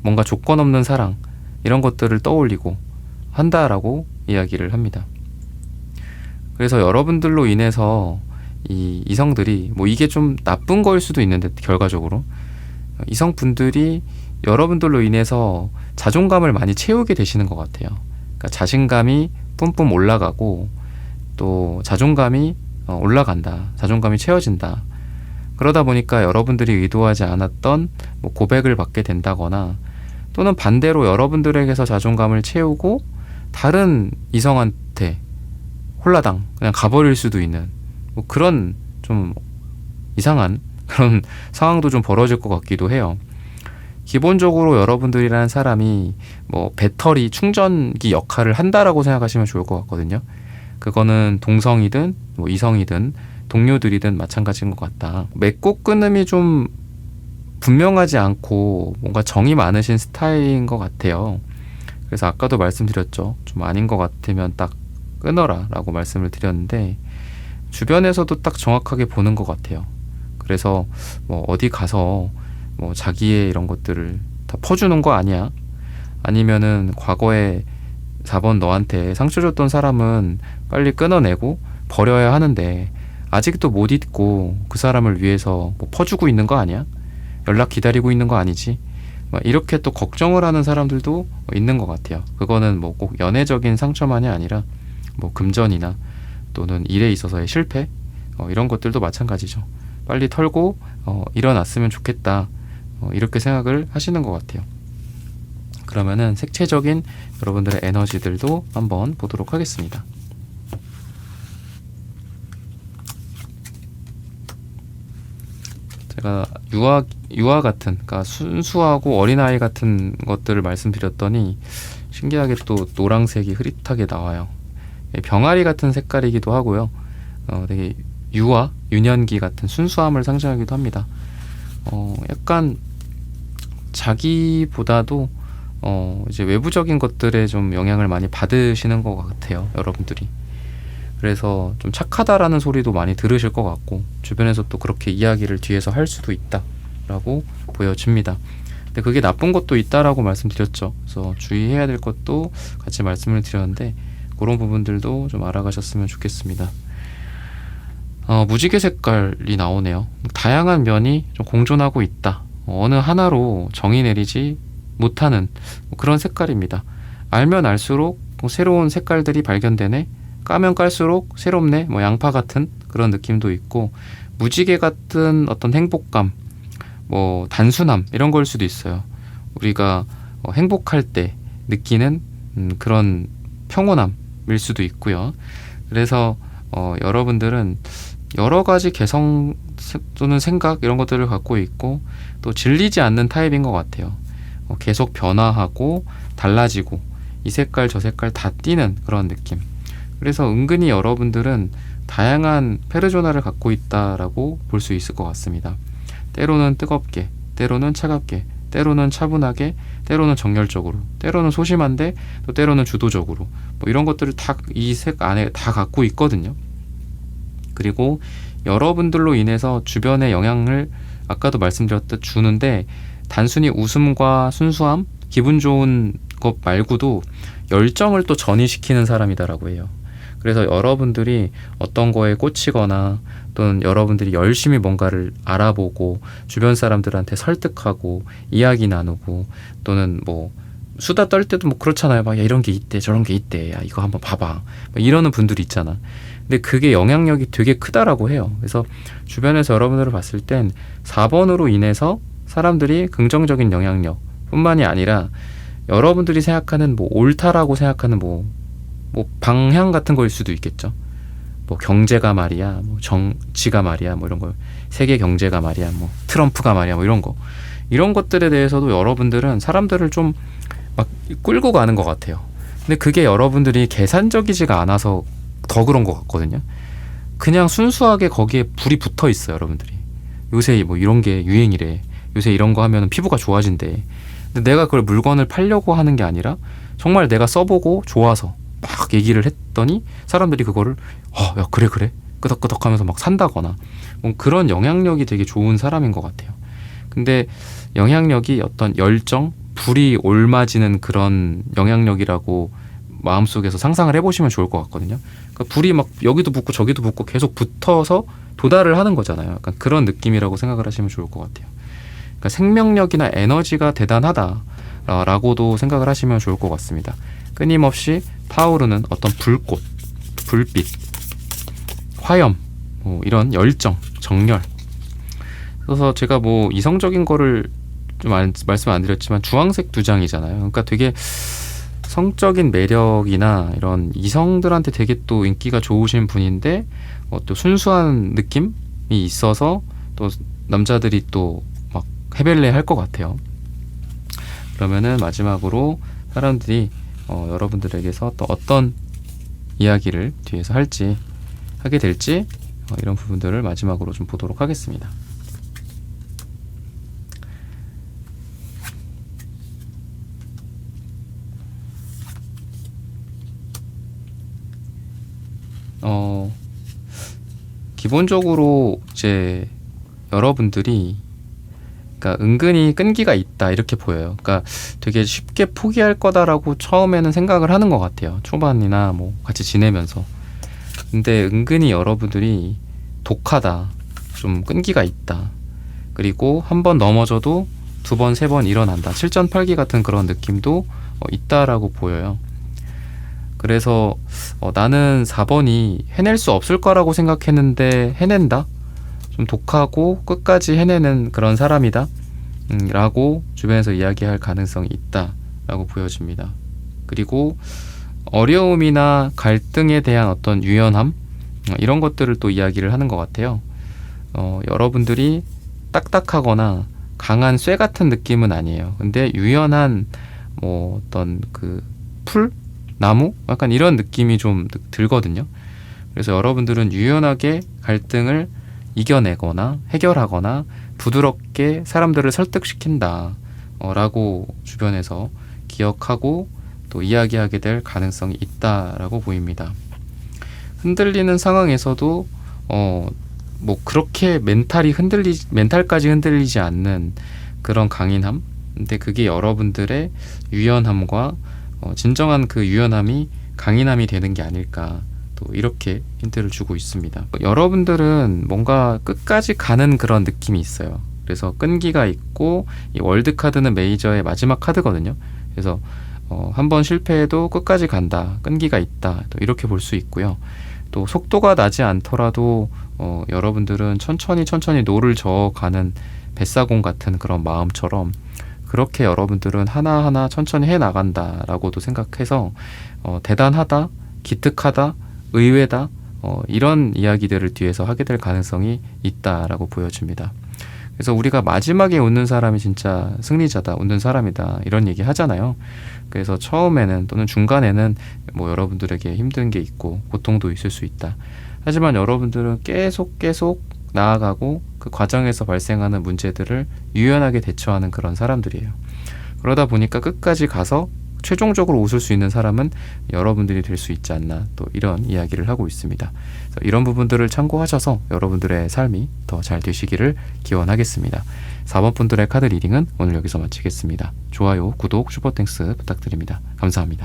뭔가 조건 없는 사랑 이런 것들을 떠올리고 한다라고 이야기를 합니다. 그래서 여러분들로 인해서 이 이성들이 뭐 이게 좀 나쁜 거일 수도 있는데 결과적으로 이성분들이 여러분들로 인해서 자존감을 많이 채우게 되시는 것 같아요. 그러니까 자신감이 뿜뿜 올라가고 또 자존감이 올라간다. 자존감이 채워진다. 그러다 보니까 여러분들이 의도하지 않았던 뭐 고백을 받게 된다거나 또는 반대로 여러분들에게서 자존감을 채우고 다른 이성한테 홀라당 그냥 가버릴 수도 있는 뭐 그런 좀 이상한 그런 상황도 좀 벌어질 것 같기도 해요. 기본적으로 여러분들이라는 사람이 뭐 배터리 충전기 역할을 한다라고 생각하시면 좋을 것 같거든요. 그거는 동성이든 뭐 이성이든 동료들이든 마찬가지인 것 같다. 맺고 끊음이 좀 분명하지 않고 뭔가 정이 많으신 스타일인 것 같아요. 그래서 아까도 말씀드렸죠. 좀 아닌 것 같으면 딱 끊어라 라고 말씀을 드렸는데 주변에서도 딱 정확하게 보는 것 같아요. 그래서 뭐 어디 가서 뭐 자기의 이런 것들을 다 퍼주는 거 아니야? 아니면은 과거에 4번 너한테 상처 줬던 사람은 빨리 끊어내고 버려야 하는데 아직도 못 잊고 그 사람을 위해서 뭐 퍼주고 있는 거 아니야? 연락 기다리고 있는 거 아니지? 이렇게 또 걱정을 하는 사람들도 있는 것 같아요. 그거는 뭐 꼭 연애적인 상처만이 아니라 뭐 금전이나 또는 일에 있어서의 실패 이런 것들도 마찬가지죠. 빨리 털고 일어났으면 좋겠다. 이렇게 생각을 하시는 것 같아요. 그러면은 색채적인 여러분들의 에너지들도 한번 보도록 하겠습니다. 제가 유아 같은, 그러니까 순수하고 어린아이 같은 것들을 말씀드렸더니 신기하게 또 노란색이 흐릿하게 나와요. 병아리 같은 색깔이기도 하고요. 되게 유년기 같은 순수함을 상징하기도 합니다. 약간 자기보다도 이제 외부적인 것들에 좀 영향을 많이 받으시는 것 같아요, 여러분들이. 그래서 좀 착하다라는 소리도 많이 들으실 것 같고 주변에서 또 그렇게 이야기를 뒤에서 할 수도 있다라고 보여집니다. 근데 그게 나쁜 것도 있다라고 말씀드렸죠. 그래서 주의해야 될 것도 같이 말씀을 드렸는데 그런 부분들도 좀 알아가셨으면 좋겠습니다. 무지개 색깔이 나오네요. 다양한 면이 좀 공존하고 있다. 어느 하나로 정의 내리지 못하는 그런 색깔입니다. 알면 알수록 새로운 색깔들이 발견되네. 까면 깔수록 새롭네. 뭐 양파 같은 그런 느낌도 있고 무지개 같은 어떤 행복감, 뭐 단순함 이런 걸 수도 있어요. 우리가 행복할 때 느끼는 그런 평온함일 수도 있고요. 그래서 여러분들은 여러 가지 개성 또는 생각 이런 것들을 갖고 있고 또 질리지 않는 타입인 것 같아요. 계속 변화하고 달라지고 이 색깔 저 색깔 다 띄는 그런 느낌. 그래서 은근히 여러분들은 다양한 페르소나를 갖고 있다라고 볼 수 있을 것 같습니다. 때로는 뜨겁게, 때로는 차갑게, 때로는 차분하게, 때로는 정열적으로, 때로는 소심한데 또 때로는 주도적으로, 뭐 이런 것들을 다 이 색 안에 다 갖고 있거든요. 그리고 여러분들로 인해서 주변에 영향을 아까도 말씀드렸듯 주는데, 단순히 웃음과 순수함, 기분 좋은 것 말고도 열정을 또 전이시키는 사람이다라고 해요. 그래서 여러분들이 어떤 거에 꽂히거나 또는 여러분들이 열심히 뭔가를 알아보고 주변 사람들한테 설득하고 이야기 나누고, 또는 뭐 수다 떨 때도 뭐 그렇잖아요. 막 야, 이런 게 있대 저런 게 있대, 야 이거 한번 봐봐, 막 이러는 분들이 있잖아. 근데 그게 영향력이 되게 크다라고 해요. 그래서 주변에서 여러분들을 봤을 땐 4번으로 인해서 사람들이 긍정적인 영향력 뿐만이 아니라 여러분들이 생각하는 뭐 옳다라고 생각하는 뭐 방향 같은 거일 수도 있겠죠. 뭐 경제가 말이야, 뭐 정치가 말이야, 뭐 이런 거, 세계 경제가 말이야, 뭐 트럼프가 말이야, 뭐 이런 것들에 대해서도 여러분들은 사람들을 좀 막 끌고 가는 것 같아요. 근데 그게 여러분들이 계산적이지가 않아서 더 그런 것 같거든요. 그냥 순수하게 거기에 불이 붙어 있어요. 여러분들이 요새 뭐 이런 게 유행이래, 요새 이런 거 하면 피부가 좋아진대. 근데 내가 그걸 물건을 팔려고 하는 게 아니라 정말 내가 써보고 좋아서 막 얘기를 했더니 사람들이 그거를 야 그래 끄덕끄덕 하면서 막 산다거나, 뭐 그런 영향력이 되게 좋은 사람인 것 같아요. 근데 영향력이 어떤 열정, 불이 옮아지는 그런 영향력이라고 마음속에서 상상을 해보시면 좋을 것 같거든요. 그러니까 불이 막 여기도 붙고 저기도 붙고 계속 붙어서 도달을 하는 거잖아요. 약간 그런 느낌이라고 생각을 하시면 좋을 것 같아요. 그러니까 생명력이나 에너지가 대단하다라고도 생각을 하시면 좋을 것 같습니다. 끊임없이 타오르는 어떤 불꽃, 불빛, 화염, 뭐 이런 열정, 정열. 그래서 제가 뭐 이성적인 거를 좀 말씀 안 드렸지만 주황색 2장이잖아요. 그러니까 되게 성적인 매력이나 이런 이성들한테 되게 또 인기가 좋으신 분인데, 또 순수한 느낌이 있어서 또 남자들이 또 막 헤벨레 할 것 같아요. 그러면은 마지막으로 사람들이 여러분들에게서 또 어떤 이야기를 뒤에서 하게 될지 이런 부분들을 마지막으로 좀 보도록 하겠습니다. 기본적으로 이제 여러분들이 그러니까 은근히 끈기가 있다 이렇게 보여요. 그러니까 되게 쉽게 포기할 거다라고 처음에는 생각을 하는 것 같아요. 초반이나 뭐 같이 지내면서. 근데 은근히 여러분들이 독하다, 좀 끈기가 있다, 그리고 한 번 넘어져도 2번, 3번 일어난다, 7전 8기 같은 그런 느낌도 있다라고 보여요. 그래서 나는 4번이 해낼 수 없을 거라고 생각했는데 해낸다, 좀 독하고 끝까지 해내는 그런 사람이다 라고 주변에서 이야기할 가능성이 있다 라고 보여집니다. 그리고 어려움이나 갈등에 대한 어떤 유연함, 이런 것들을 또 이야기를 하는 것 같아요. 여러분들이 딱딱하거나 강한 쇠 같은 느낌은 아니에요. 근데 유연한 뭐 어떤 그 풀? 나무? 약간 이런 느낌이 좀 들거든요. 그래서 여러분들은 유연하게 갈등을 이겨내거나 해결하거나 부드럽게 사람들을 설득시킨다 라고 주변에서 기억하고 또 이야기하게 될 가능성이 있다라고 보입니다. 흔들리는 상황에서도 뭐 그렇게 멘탈까지 흔들리지 않는 그런 강인함. 근데 그게 여러분들의 유연함과 진정한 그 유연함이 강인함이 되는 게 아닐까, 또 이렇게 힌트를 주고 있습니다. 여러분들은 뭔가 끝까지 가는 그런 느낌이 있어요. 그래서 끈기가 있고, 이 월드카드는 메이저의 마지막 카드거든요. 그래서 한번 실패해도 끝까지 간다, 끈기가 있다, 또 이렇게 볼 수 있고요. 또 속도가 나지 않더라도 여러분들은 천천히 노를 저어가는 뱃사공 같은 그런 마음처럼 그렇게 여러분들은 하나하나 천천히 해나간다라고도 생각해서 대단하다, 기특하다, 의외다, 이런 이야기들을 뒤에서 하게 될 가능성이 있다라고 보여집니다. 그래서 우리가 마지막에 웃는 사람이 진짜 승리자다, 웃는 사람이다, 이런 얘기 하잖아요. 그래서 처음에는 또는 중간에는 뭐 여러분들에게 힘든 게 있고 고통도 있을 수 있다. 하지만 여러분들은 계속 나아가고 그 과정에서 발생하는 문제들을 유연하게 대처하는 그런 사람들이에요. 그러다 보니까 끝까지 가서 최종적으로 웃을 수 있는 사람은 여러분들이 될 수 있지 않나, 또 이런 이야기를 하고 있습니다. 그래서 이런 부분들을 참고하셔서 여러분들의 삶이 더 잘 되시기를 기원하겠습니다. 4번 분들의 카드 리딩은 오늘 여기서 마치겠습니다. 좋아요, 구독, 슈퍼땡스 부탁드립니다. 감사합니다.